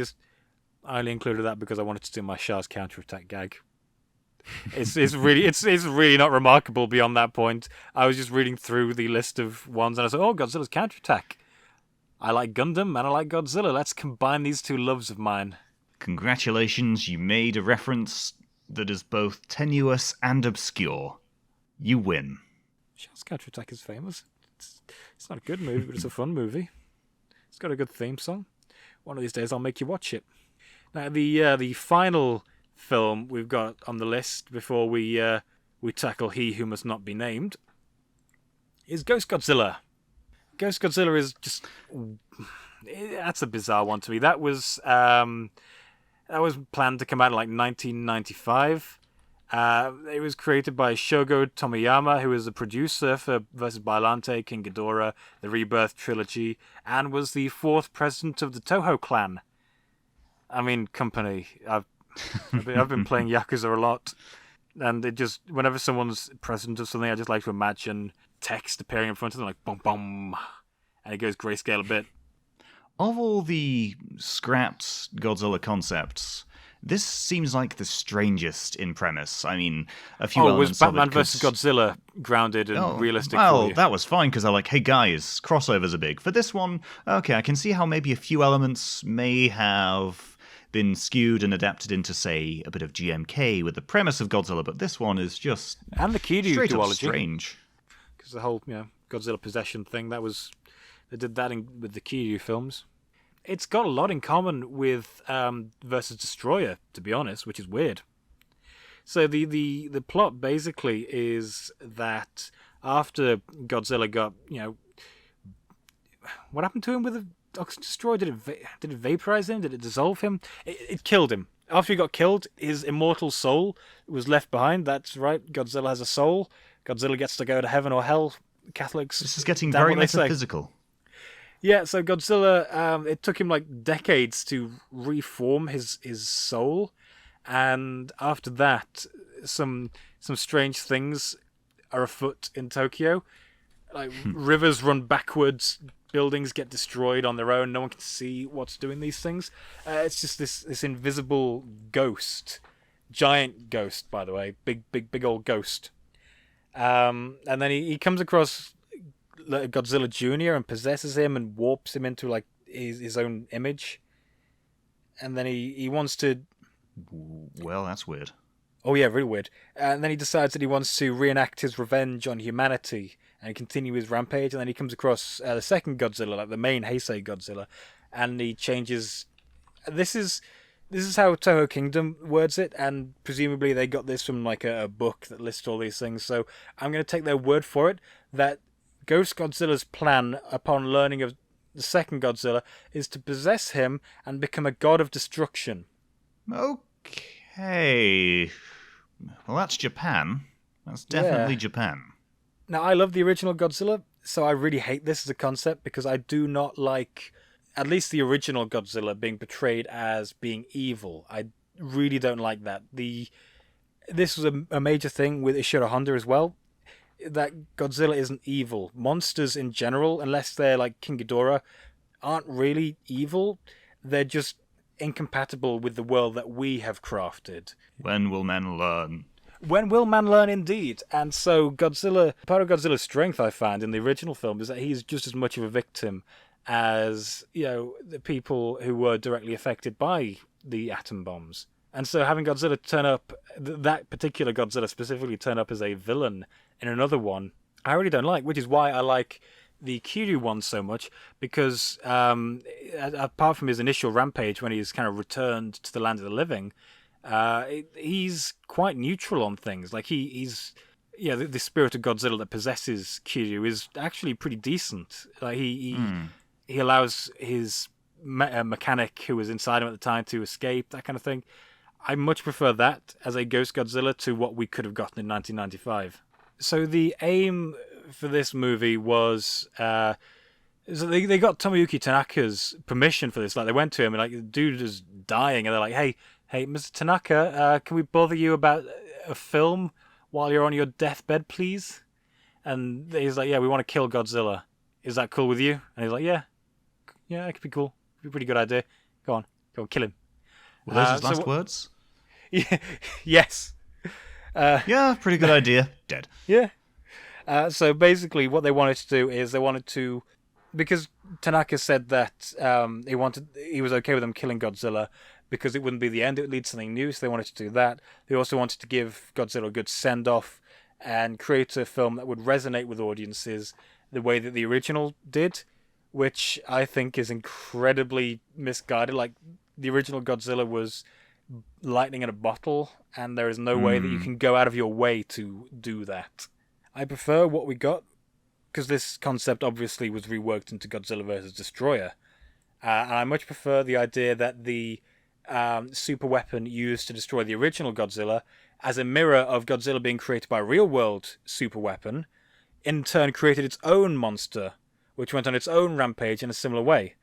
I only included that because I wanted to do my Shah's counterattack gag. It's really not remarkable beyond that point. I was just reading through the list of ones and I said, oh, Godzilla's counterattack. I like Gundam and I like Godzilla. Let's combine these two loves of mine. Congratulations, you made a reference that is both tenuous and obscure. You win. Shah's counterattack is famous. It's not a good movie, but it's a fun movie. It's got a good theme song. One of these days I'll make you watch it. Now, the final film we've got on the list before we tackle He Who Must Not Be Named is Ghost Godzilla. Ghost Godzilla is just... That's a bizarre one to me. That was planned to come out in like 1995. It was created by Shogo Tomiyama, who is the producer for vs. Bylante, King Ghidorah, the Rebirth trilogy, and was the fourth president of the Toho clan. I mean, company. I've been playing Yakuza a lot, and it just, whenever someone's president of something, I just like to imagine text appearing in front of them, like boom, boom, and it goes grayscale a bit. Of all the scrapped Godzilla concepts, this seems like the strangest in premise. I mean, a few elements was Batman vs. Godzilla grounded and realistic? Well, that was fine, because they're like, hey guys, crossovers are big. For this one, okay, I can see how maybe a few elements may have been skewed and adapted into, say, a bit of GMK with the premise of Godzilla, but this one is just and the Kiryu straight duology. Up strange. Because the whole Godzilla possession thing, they did that with the Kiryu films. It's got a lot in common with versus Destroyer, to be honest, which is weird. So the plot basically is that after Godzilla got, what happened to him with the Oxygen Destroyer? Did it vaporize him? Did it dissolve him? It killed him. After he got killed, his immortal soul was left behind. That's right, Godzilla has a soul. Godzilla gets to go to heaven or hell. Catholics. This is getting very metaphysical. Yeah, so Godzilla, it took him like decades to reform his soul, and after that, some strange things are afoot in Tokyo. Like rivers run backwards, buildings get destroyed on their own. No one can see what's doing these things. It's just this invisible ghost, giant ghost, by the way, big old ghost. And then he comes across Godzilla Jr. and possesses him and warps him into like his own image, and then he wants to. Well, that's weird. Oh yeah, really weird. And then he decides that he wants to reenact his revenge on humanity and continue his rampage. And then he comes across the second Godzilla, like the main Heisei Godzilla, and he changes. This is how Toho Kingdom words it, and presumably they got this from like a book that lists all these things. So I'm going to take their word for it that Ghost Godzilla's plan, upon learning of the second Godzilla, is to possess him and become a god of destruction. Okay. Well, that's Japan. That's definitely Japan. Now, I love the original Godzilla, so I really hate this as a concept because I do not like, at least the original Godzilla, being portrayed as being evil. I really don't like that. this was a major thing with Ishiro Honda as well, that Godzilla isn't evil. Monsters in general, unless they're like King Ghidorah, aren't really evil. They're just incompatible with the world that we have crafted. When will men learn? When will man learn, indeed? And so Godzilla, part of Godzilla's strength, I found in the original film, is that he's just as much of a victim as, the people who were directly affected by the atom bombs. And so having Godzilla turn up, that particular Godzilla specifically turn up as a villain in another one, I really don't like, which is why I like the Kiryu one so much, because apart from his initial rampage when he's kind of returned to the land of the living, he's quite neutral on things. Like he's the spirit of Godzilla that possesses Kiryu is actually pretty decent. Like he allows his mechanic who was inside him at the time to escape, that kind of thing. I much prefer that as a Ghost Godzilla to what we could have gotten in 1995. So the aim for this movie was so they got Tomoyuki Tanaka's permission for this. Like they went to him and like the dude is dying, and they're like, "Hey, Mr. Tanaka, can we bother you about a film while you're on your deathbed, please?" And he's like, "Yeah, we want to kill Godzilla. Is that cool with you?" And he's like, "Yeah, it could be cool. It'd be a pretty good idea. Go on, kill him." Were those his last words? Yeah, yes. Yeah, pretty good idea. Dead. Yeah. So basically, what they wanted to do is because Tanaka said that he was okay with them killing Godzilla because it wouldn't be the end; it would lead to something new. So they wanted to do that. They also wanted to give Godzilla a good send-off and create a film that would resonate with audiences the way that the original did, which I think is incredibly misguided. Like the original Godzilla was lightning in a bottle, and there is no way that you can go out of your way to do that. I prefer what we got, because this concept obviously was reworked into Godzilla vs. Destroyer. And I much prefer the idea that the super weapon used to destroy the original Godzilla, as a mirror of Godzilla being created by a real-world super weapon, in turn created its own monster, which went on its own rampage in a similar way.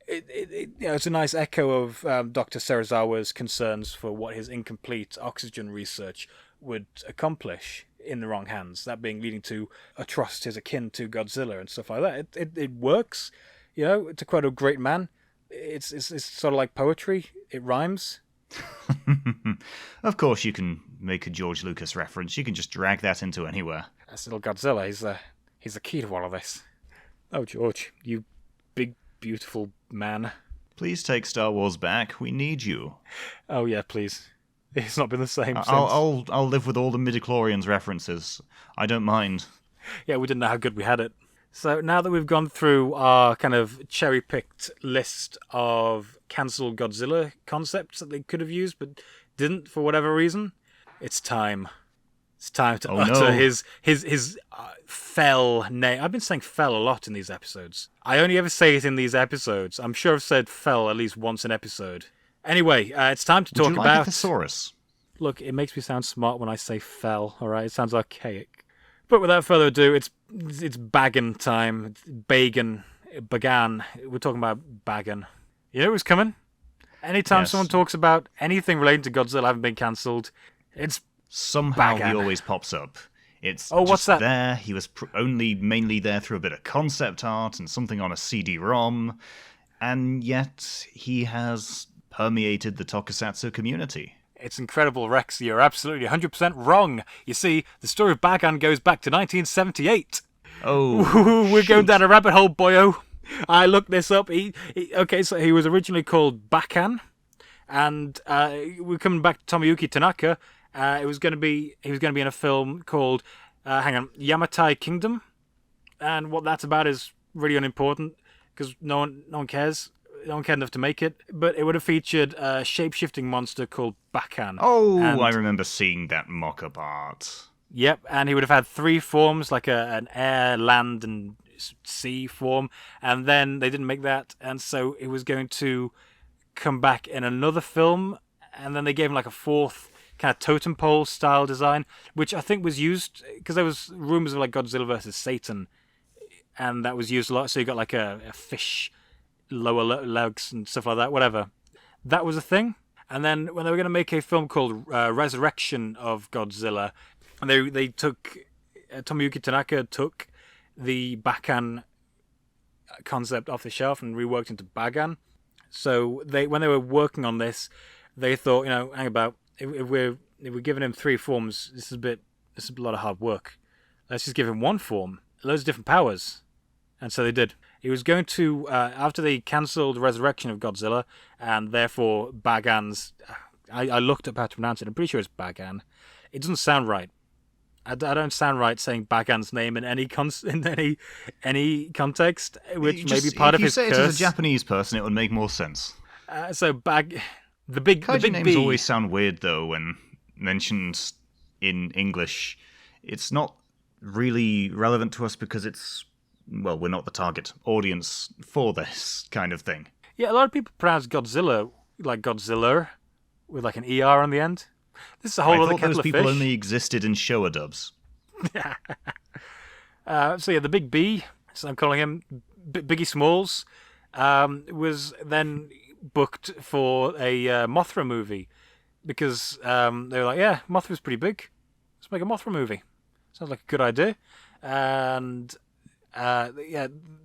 It's a nice echo of Dr. Serizawa's concerns for what his incomplete oxygen research would accomplish in the wrong hands, that being leading to atrocities akin to Godzilla and stuff like that. It works, to quote a great man, it's sort of like poetry, it rhymes. Of course you can make a George Lucas reference, you can just drag that into anywhere. That's little Godzilla, he's the key to all of this. Oh, George, you big, beautiful man. Please take Star Wars back, we need you. Oh yeah, please. It's not been the same since. I'll live with all the midichlorians references. I don't mind. Yeah, we didn't know how good we had it. So now that we've gone through our kind of cherry-picked list of cancelled Godzilla concepts that they could have used but didn't for whatever reason, it's time. It's time to utter his fell name. I've been saying fell a lot in these episodes. I only ever say it in these episodes. I'm sure I've said fell at least once an episode. Anyway, it's time to talk about... Would you like a thesaurus? Look, it makes me sound smart when I say fell, alright? It sounds archaic. But without further ado, it's Bagan time. Bagan. We're talking about Bagan. You know who's coming? Anytime someone talks about anything relating to Godzilla having been cancelled, it's somehow Bagan. He always pops up. It's what's that? There. He was only mainly there through a bit of concept art and something on a CD-ROM, and yet he has permeated the tokusatsu community. It's incredible, Rex. You're absolutely 100% wrong. You see, the story of Bagan goes back to 1978. Oh, we're going down a rabbit hole, boyo. I looked this up. So he was originally called Bakan, and we're coming back to Tomoyuki Tanaka. He was going to be in a film called Yamatai Kingdom, and what that's about is really unimportant because no one cares. No one cared enough to make it, but it would have featured a shape-shifting monster called Bakan. Oh, I remember seeing that mock-up art. Yep, and he would have had three forms, like an air, land, and sea form, and then they didn't make that, and so it was going to come back in another film, and then they gave him like a fourth kind of totem pole style design, which I think was used because there was rumors of like Godzilla versus Satan, and that was used a lot. So you got like a fish, lower legs and stuff like that. Whatever, that was a thing. And then when they were going to make a film called Resurrection of Godzilla, and they took Tomoyuki Tanaka took the Bakan concept off the shelf and reworked into Bagan. So when they were working on this, they thought, hang about, if we're giving him 3 forms, this is a lot of hard work. Let's just give him 1 form, loads of different powers. And so they did. He was going to, after they cancelled Resurrection of Godzilla, and therefore Bagan's, I looked up how to pronounce it, I'm pretty sure it's Bagan. It doesn't sound right. I don't sound right saying Bagan's name in any any context, which may be part of his curse. If you say it as a Japanese person, it would make more sense. The big names B. always sound weird, though, when mentioned in English. It's not really relevant to us because we're not the target audience for this kind of thing. Yeah, a lot of people pronounce Godzilla like Godzilla with like an ER on the end. This is a whole other kettle of fish. I thought those people only existed in Showa dubs. So the Big B, as I'm calling him, Biggie Smalls, was then booked for a Mothra movie because they were like, yeah, Mothra's pretty big. Let's make a Mothra movie. Sounds like a good idea. And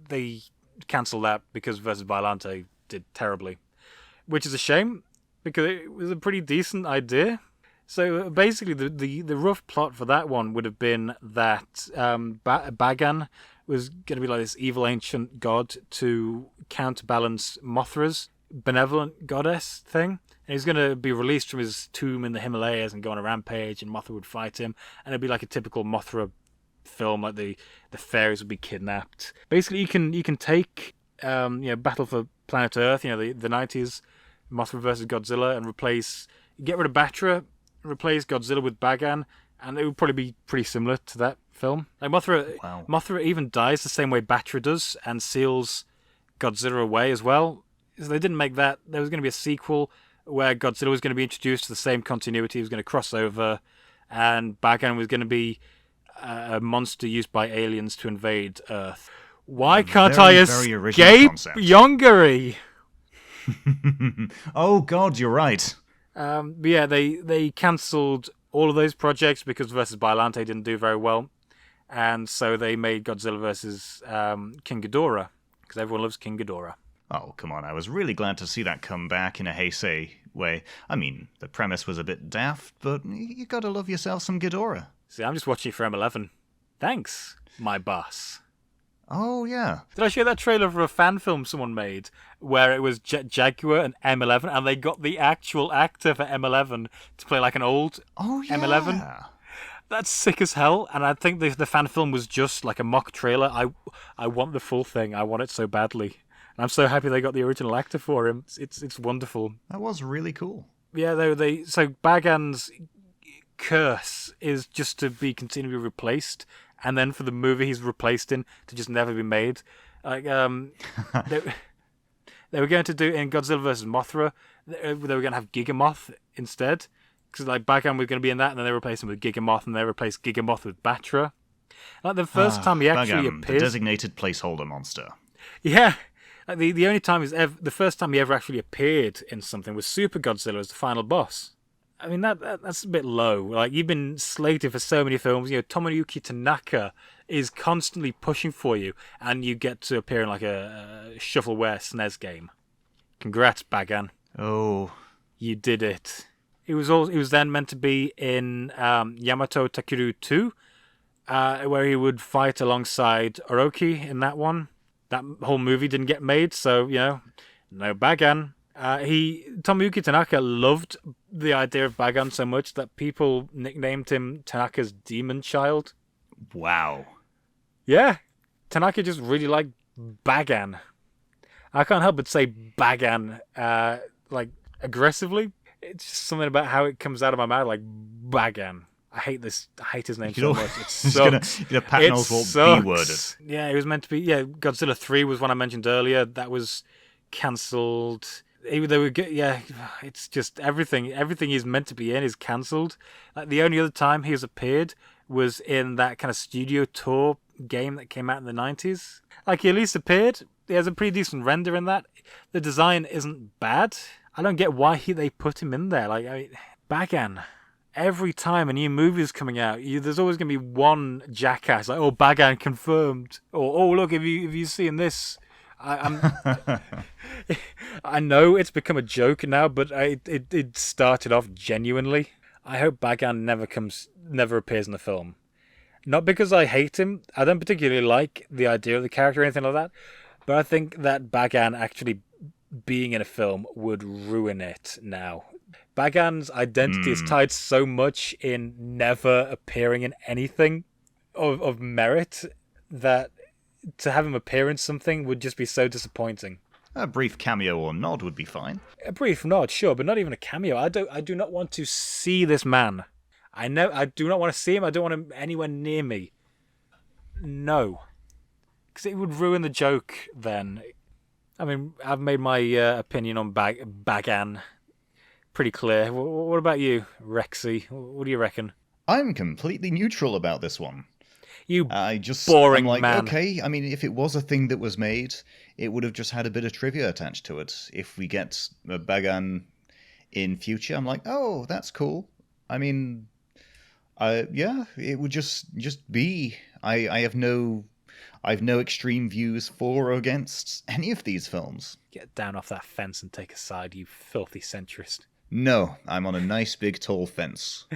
they cancelled that because Versus Violante did terribly, which is a shame because it was a pretty decent idea. So basically, the rough plot for that one would have been that Bagan was going to be like this evil ancient god to counterbalance Mothra's benevolent goddess thing. And he's going to be released from his tomb in the Himalayas and go on a rampage, and Mothra would fight him. And it'd be like a typical Mothra film, like the fairies would be kidnapped. Basically, you can take Battle for Planet Earth, the 90s Mothra versus Godzilla, and get rid of Batra, replace Godzilla with Bagan, and it would probably be pretty similar to that film. Like Mothra even dies the same way Batra does and seals Godzilla away as well. So they didn't make that. There was going to be a sequel where Godzilla was going to be introduced to the same continuity. He was going to cross over, and Bagan was going to be a monster used by aliens to invade Earth. Why can't I escape Yongari? Oh God, you're right. But yeah, they cancelled all of those projects because Versus Biollante didn't do very well, and so they made Godzilla versus King Ghidorah because everyone loves King Ghidorah. Oh, come on, I was really glad to see that come back in a Heisei way. I mean, the premise was a bit daft, but you gotta love yourself some Ghidorah. See, I'm just watching it for M11. Thanks, my boss. Oh, yeah. Did I show that trailer for a fan film someone made where it was Jaguar and M11, and they got the actual actor for M11 to play like an old M11? That's sick as hell, and I think the fan film was just like a mock trailer. I want the full thing. I want it so badly. And I'm so happy they got the original actor for him. It's wonderful. That was really cool. Yeah, so Bagan's curse is just to be continually replaced, and then for the movie he's replaced in to just never be made. Like they were going to do in Godzilla vs. Mothra, they were going to have Gigamoth instead, because like Bagan was going to be in that, and then they replaced him with Gigamoth, and they replaced Gigamoth with Batra. Like the first time he actually Bagan, appears, the designated placeholder monster. Yeah. Like the only time the first time he ever actually appeared in something was Super Godzilla as the final boss. I mean that's a bit low. Like you've been slated for so many films. Tomoyuki Tanaka is constantly pushing for you, and you get to appear in like a shovelware SNES game. Congrats, Bagan. Oh, you did it. He was then meant to be in Yamato Takeru 2, where he would fight alongside Orochi in that one. That whole movie didn't get made, so, no Bagan. Tomoyuki Tanaka loved the idea of Bagan so much that people nicknamed him Tanaka's Demon Child. Wow. Yeah. Tanaka just really liked Bagan. I can't help but say Bagan, aggressively. It's just something about how it comes out of my mouth, like Bagan. I hate his name so much. It sucks. Pat knows what B-word is. Yeah, it was meant to be. Yeah, Godzilla 3 was one I mentioned earlier. That was cancelled. They were good. Yeah, it's just everything he's meant to be in is cancelled. Like the only other time he has appeared was in that kind of studio tour game that came out in the 90s. Like he at least appeared. He has a pretty decent render in that. The design isn't bad. I don't get why they put him in there. Like, Bagan. Every time a new movie is coming out, there's always going to be one jackass like, "Oh, Bagan confirmed," or "Oh, look, have you seen this?" I know it's become a joke now, but it started off genuinely. I hope Bagan never appears in the film. Not because I hate him. I don't particularly like the idea of the character or anything like that. But I think that Bagan actually being in a film would ruin it now. Bagan's identity is tied so much in never appearing in anything of merit that to have him appear in something would just be so disappointing. A brief cameo or nod would be fine. A brief nod, sure, but not even a cameo. I do not want to see this man. I do not want to see him. I don't want him anywhere near me. No. Because it would ruin the joke then. I mean, I've made my opinion on Bagan pretty clear. What about you, Rexy? What do you reckon? I'm completely neutral about this one. Boring I'm like, man. Okay, I mean, if it was a thing that was made, it would have just had a bit of trivia attached to it. If we get a Bagan in future, I'm like, oh, that's cool. I mean, yeah, it would just be. I have no extreme views for or against any of these films. Get down off that fence and take a side, you filthy centrist. No, I'm on a nice big tall fence.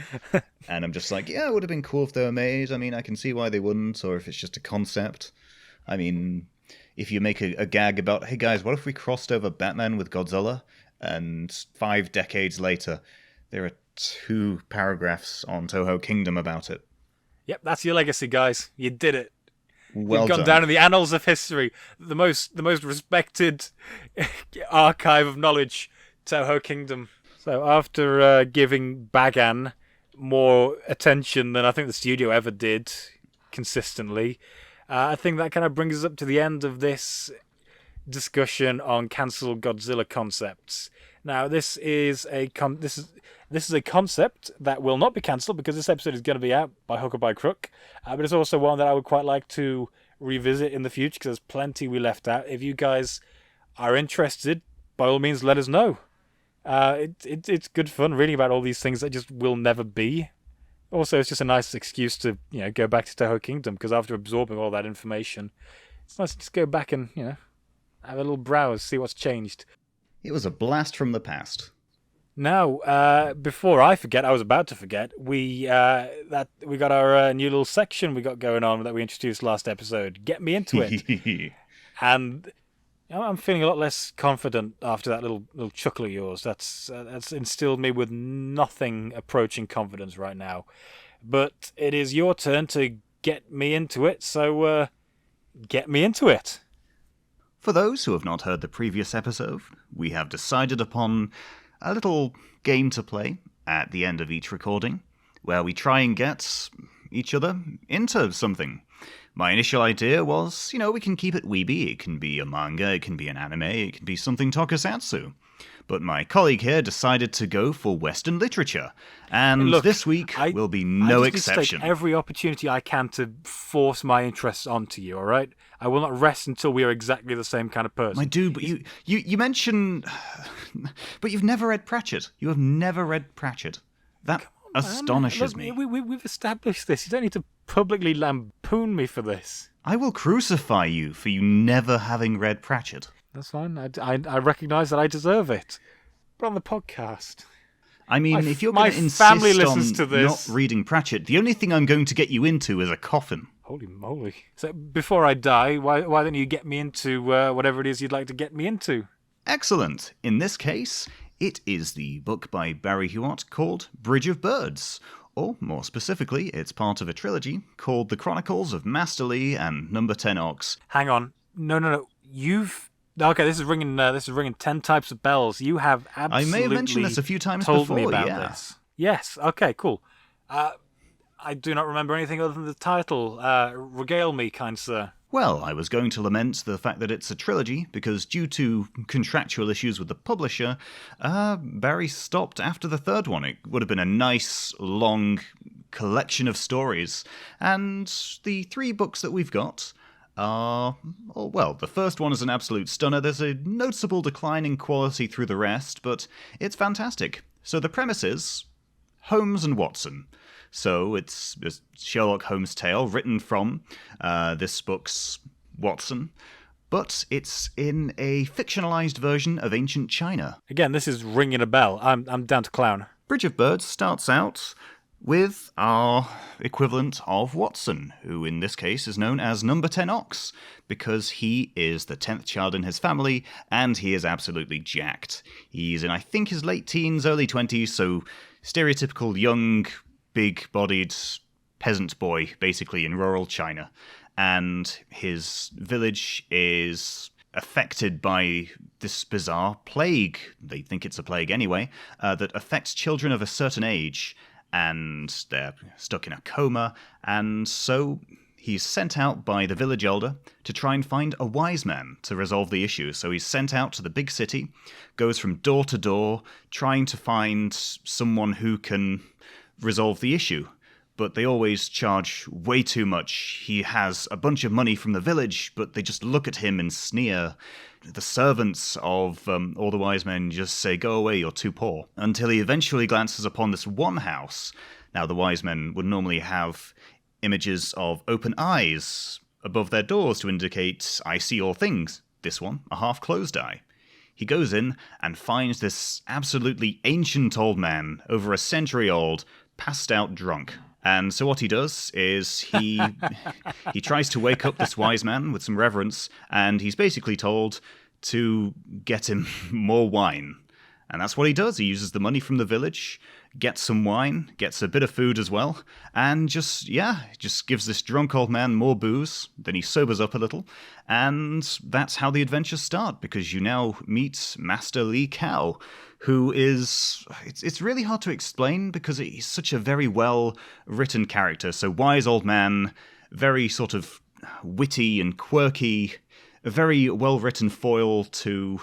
And I'm just like, yeah, it would have been cool if they were made. I mean, I can see why they wouldn't, or if it's just a concept. I mean, if you make a gag about, hey guys, what if we crossed over Batman with Godzilla? And 5 decades later, there are 2 paragraphs on Toho Kingdom about it. Yep, that's your legacy, guys. You did it. Well You've gone done. down in the annals of history. The most respected archive of knowledge, Toho Kingdom. So after giving Bagan more attention than I think the studio ever did consistently, I think that kind of brings us up to the end of this discussion on cancelled Godzilla concepts. Now, this is a concept that will not be cancelled because this episode is going to be out by hook or by crook, but it's also one that I would quite like to revisit in the future because there's plenty we left out. If you guys are interested, by all means, let us know. It's good fun reading about all these things that just will never be. Also, it's just a nice excuse to go back to Toho Kingdom because after absorbing all that information, it's nice to just go back and have a little browse, see what's changed. It was a blast from the past. Now, before I forget, I was about to forget. We got our new little section we got going on that we introduced last episode. Get me into it, and I'm feeling a lot less confident after that little chuckle of yours. That's instilled me with nothing approaching confidence right now. But it is your turn to get me into it. So get me into it. For those who have not heard the previous episode, we have decided upon a little game to play at the end of each recording, where we try and get each other into something. My initial idea was, we can keep it weeby. It can be a manga, it can be an anime, it can be something tokusatsu. But my colleague here decided to go for Western literature, and look, this week will be no exception. I just need to take every opportunity I can to force my interests onto you, all right? I will not rest until we are exactly the same kind of person. My dude, but you mentioned... But you've never read Pratchett. You have never read Pratchett. That astonishes me. We've established this. You don't need to publicly lampoon me for this. I will crucify you for you never having read Pratchett. That's fine. I recognise that I deserve it. But on the podcast... I mean, if you're going to insist on not reading Pratchett, the only thing I'm going to get you into is a coffin. Holy moly. So before I die, why don't you get me into whatever it is you'd like to get me into? Excellent. In this case, it is the book by Barry Hewitt called Bridge of Birds. Or, more specifically, it's part of a trilogy called The Chronicles of Master Lee and Number 10 Ox. Hang on. No. Okay, this is ringing 10 types of bells. You have absolutely I may have mentioned this a few times told before, me about yeah. this. Yes, okay, cool. I do not remember anything other than the title. Regale me, kind sir. Well, I was going to lament the fact that it's a trilogy, because due to contractual issues with the publisher, Barry stopped after the 3rd one. It would have been a nice, long collection of stories. And the 3 books that we've got are, well, the first one is an absolute stunner. There's a noticeable decline in quality through the rest, but it's fantastic. So the premise is Holmes and Watson. So it's a Sherlock Holmes tale written from this book's Watson, but it's in a fictionalized version of ancient China. Again, this is ringing a bell. I'm down to clown. Bridge of Birds starts out with our equivalent of Watson, who in this case is known as Number 10 Ox, because he is the 10th child in his family, and he is absolutely jacked. He's in, I think, his late teens, early 20s, so stereotypical young, big-bodied peasant boy, basically, in rural China. And his village is affected by this bizarre plague, they think it's a plague anyway, that affects children of a certain age, and they're stuck in a coma, and so he's sent out by the village elder to try and find a wise man to resolve the issue. So he's sent out to the big city, goes from door to door, trying to find someone who can resolve the issue. But they always charge way too much. He has a bunch of money from the village, but they just look at him and sneer. The servants of all the wise men just say, "Go away, you're too poor," until he eventually glances upon this one house. Now, the wise men would normally have images of open eyes above their doors to indicate, "I see all things." This one, a half-closed eye. He goes in and finds this absolutely ancient old man, over a century old, passed out drunk. And so what he does is he tries to wake up this wise man with some reverence, and he's basically told to get him more wine. And that's what he does. He uses the money from the village, gets some wine, gets a bit of food as well, and just gives this drunk old man more booze. Then he sobers up a little, and that's how the adventures start, because you now meet Master Li Kao, who is... It's really hard to explain, because he's such a very well-written character. So wise old man, very sort of witty and quirky, a very well-written foil to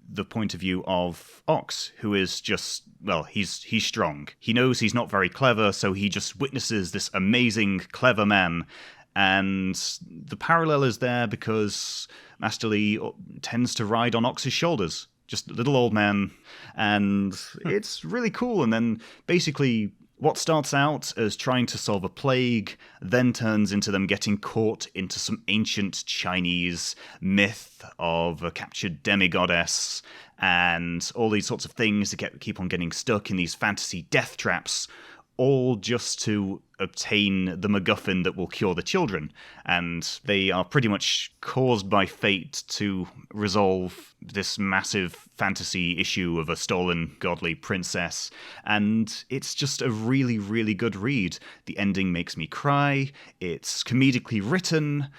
the point of view of Ox, who is just, well, he's strong. He knows he's not very clever, so he just witnesses this amazing, clever man. And the parallel is there because Master Li tends to ride on Ox's shoulders. Just a little old man. And it's really cool. And then basically what starts out as trying to solve a plague then turns into them getting caught into some ancient Chinese myth of a captured demigoddess and all these sorts of things that keep on getting stuck in these fantasy death traps, all just to obtain the MacGuffin that will cure the children. And they are pretty much caused by fate to resolve this massive fantasy issue of a stolen godly princess. And it's just a really, really good read. The ending makes me cry. It's comedically written,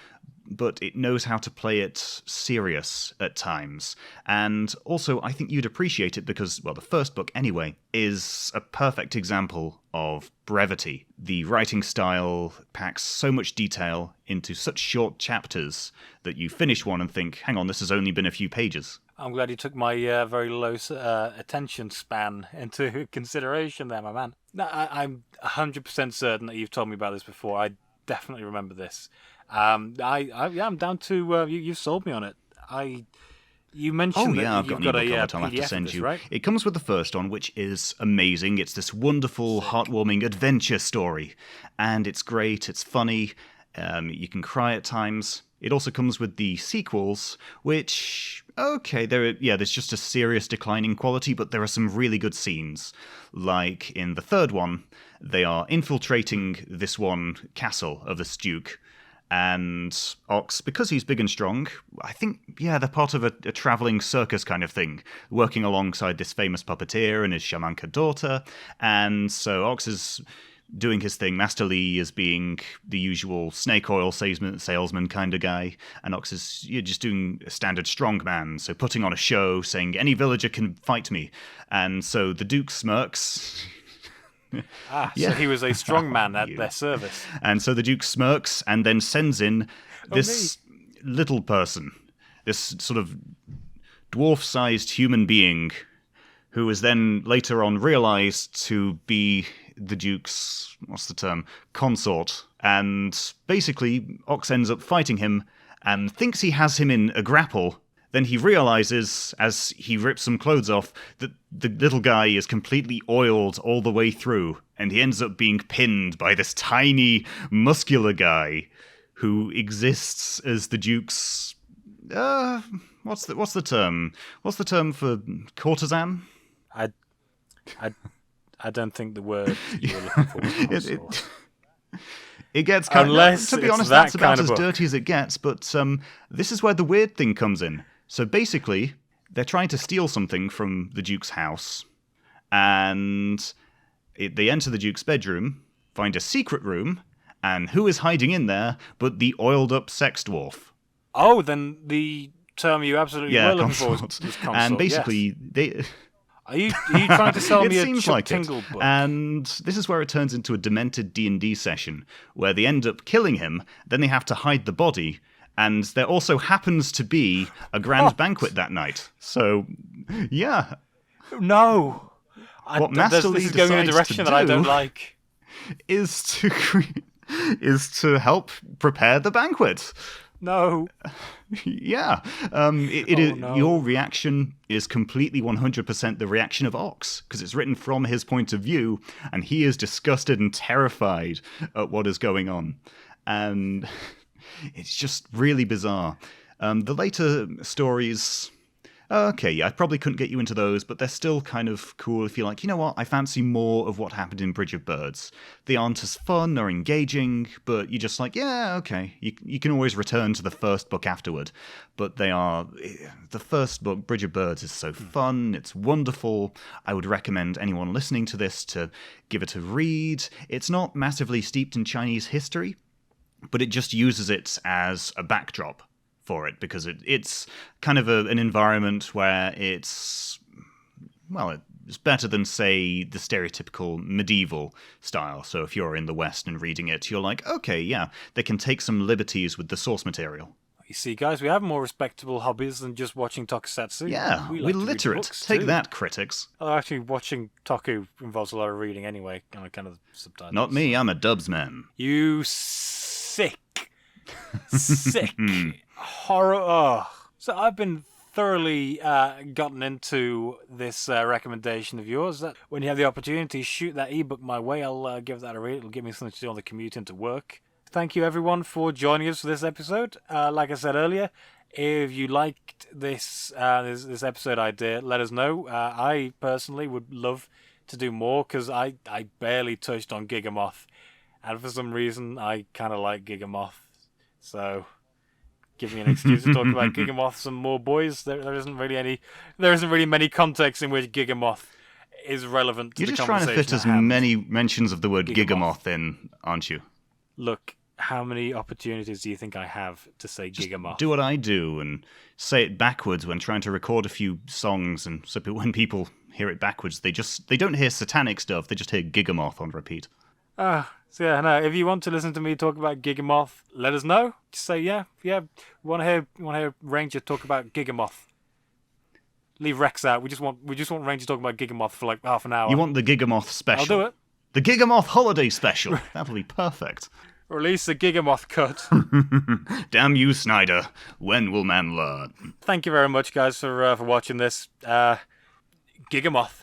but it knows how to play it serious at times. And also, I think you'd appreciate it because, well, the first book anyway, is a perfect example of brevity. The writing style packs so much detail into such short chapters that you finish one and think, hang on, this has only been a few pages. I'm glad you took my very low attention span into consideration there, my man. No, I'm 100% certain that you've told me about this before. I definitely remember this. I'm down to you've sold me on it. You mentioned that I've you've got a an ebook I'll PDF have to send of this, you. right? It comes with the first one, which is amazing. It's this wonderful, heartwarming adventure story, and it's great. It's funny. You can cry at times. It also comes with the sequels, which, okay, there's just a serious decline in quality, but there are some really good scenes. Like in the third one, they are infiltrating this one castle of this duke. And Ox, because he's big and strong, I think, they're part of a travelling circus kind of thing, working alongside this famous puppeteer and his shamanka daughter. And so Ox is doing his thing. Master Li is being the usual snake oil salesman kind of guy. And Ox is just doing a standard strongman, so putting on a show, saying, any villager can fight me. And so the Duke smirks... So he was a strong man at their service. And so the Duke smirks and then sends in this little person, this sort of dwarf-sized human being, who is then later on realized to be the Duke's, consort. And basically, Ox ends up fighting him and thinks he has him in a grapple. Then he realizes, as he rips some clothes off, that the little guy is completely oiled all the way through, and he ends up being pinned by this tiny, muscular guy who exists as the Duke's... what's the term? What's the term for courtesan? I don't think the word you were looking for was It gets kind of... To be honest, that's about as dirty as it gets, but this is where the weird thing comes in. So basically, they're trying to steal something from the Duke's house, and they enter the Duke's bedroom, find a secret room, and who is hiding in there but the oiled-up sex dwarf? Oh, then the term you absolutely were looking for was consort. And basically, they... Are you trying to sell me a seems Chuck like Tingle book? And this is where it turns into a demented D&D session, where they end up killing him, then they have to hide the body, and there also happens to be a grand banquet that night. So, yeah. No! What Master Lee this is going in a direction that I don't like. Is to help prepare the banquet. No. Yeah. No. Your reaction is completely 100% the reaction of Ox, because it's written from his point of view, and he is disgusted and terrified at what is going on. And it's just really bizarre. The later stories... Okay, yeah, I probably couldn't get you into those, but they're still kind of cool if you're like, you know what, I fancy more of what happened in Bridge of Birds. They aren't as fun or engaging, but you're just like, yeah, okay. You can always return to the first book afterward. But the first book, Bridge of Birds, is so fun, it's wonderful. I would recommend anyone listening to this to give it a read. It's not massively steeped in Chinese history, but it just uses it as a backdrop for it, because it's kind of an environment where it's better than, say, the stereotypical medieval style. So if you're in the West and reading it, you're like, okay, yeah, they can take some liberties with the source material. You see, guys, we have more respectable hobbies than just watching tokusatsu. Yeah, we're literate. Take that, critics. Oh, actually, watching Toku involves a lot of reading anyway, kind of subtitles. Not me, I'm a dubs man. You sick horror. Oh. So I've been thoroughly gotten into this recommendation of yours. That when you have the opportunity, shoot that ebook my way. I'll give that a read. It'll give me something to do on the commute into work. Thank you, everyone, for joining us for this episode. Like I said earlier, if you liked this episode idea, let us know. I personally would love to do more, because I barely touched on Gigamoth, and for some reason I kind of like Gigamoth. So give me an excuse to talk about Gigamoth some more, boys. There isn't really many contexts in which Gigamoth is relevant to the conversation. You're just trying to fit as many mentions of the word Gigamoth in, aren't you? Look, how many opportunities do you think I have to say Gigamoth? Do what I do and say it backwards when trying to record a few songs, and so when people hear it backwards, they don't hear satanic stuff, they just hear Gigamoth on repeat. So yeah, no. If you want to listen to me talk about Gigamoth, let us know. Just say yeah. We want to hear Ranger talk about Gigamoth. Leave Rex out. We just want Ranger talking about Gigamoth for like half an hour. You want the Gigamoth special? I'll do it. The Gigamoth holiday special. That'll be perfect. Release the Gigamoth cut. Damn you, Snyder. When will man learn? Thank you very much, guys, for watching this. Gigamoth.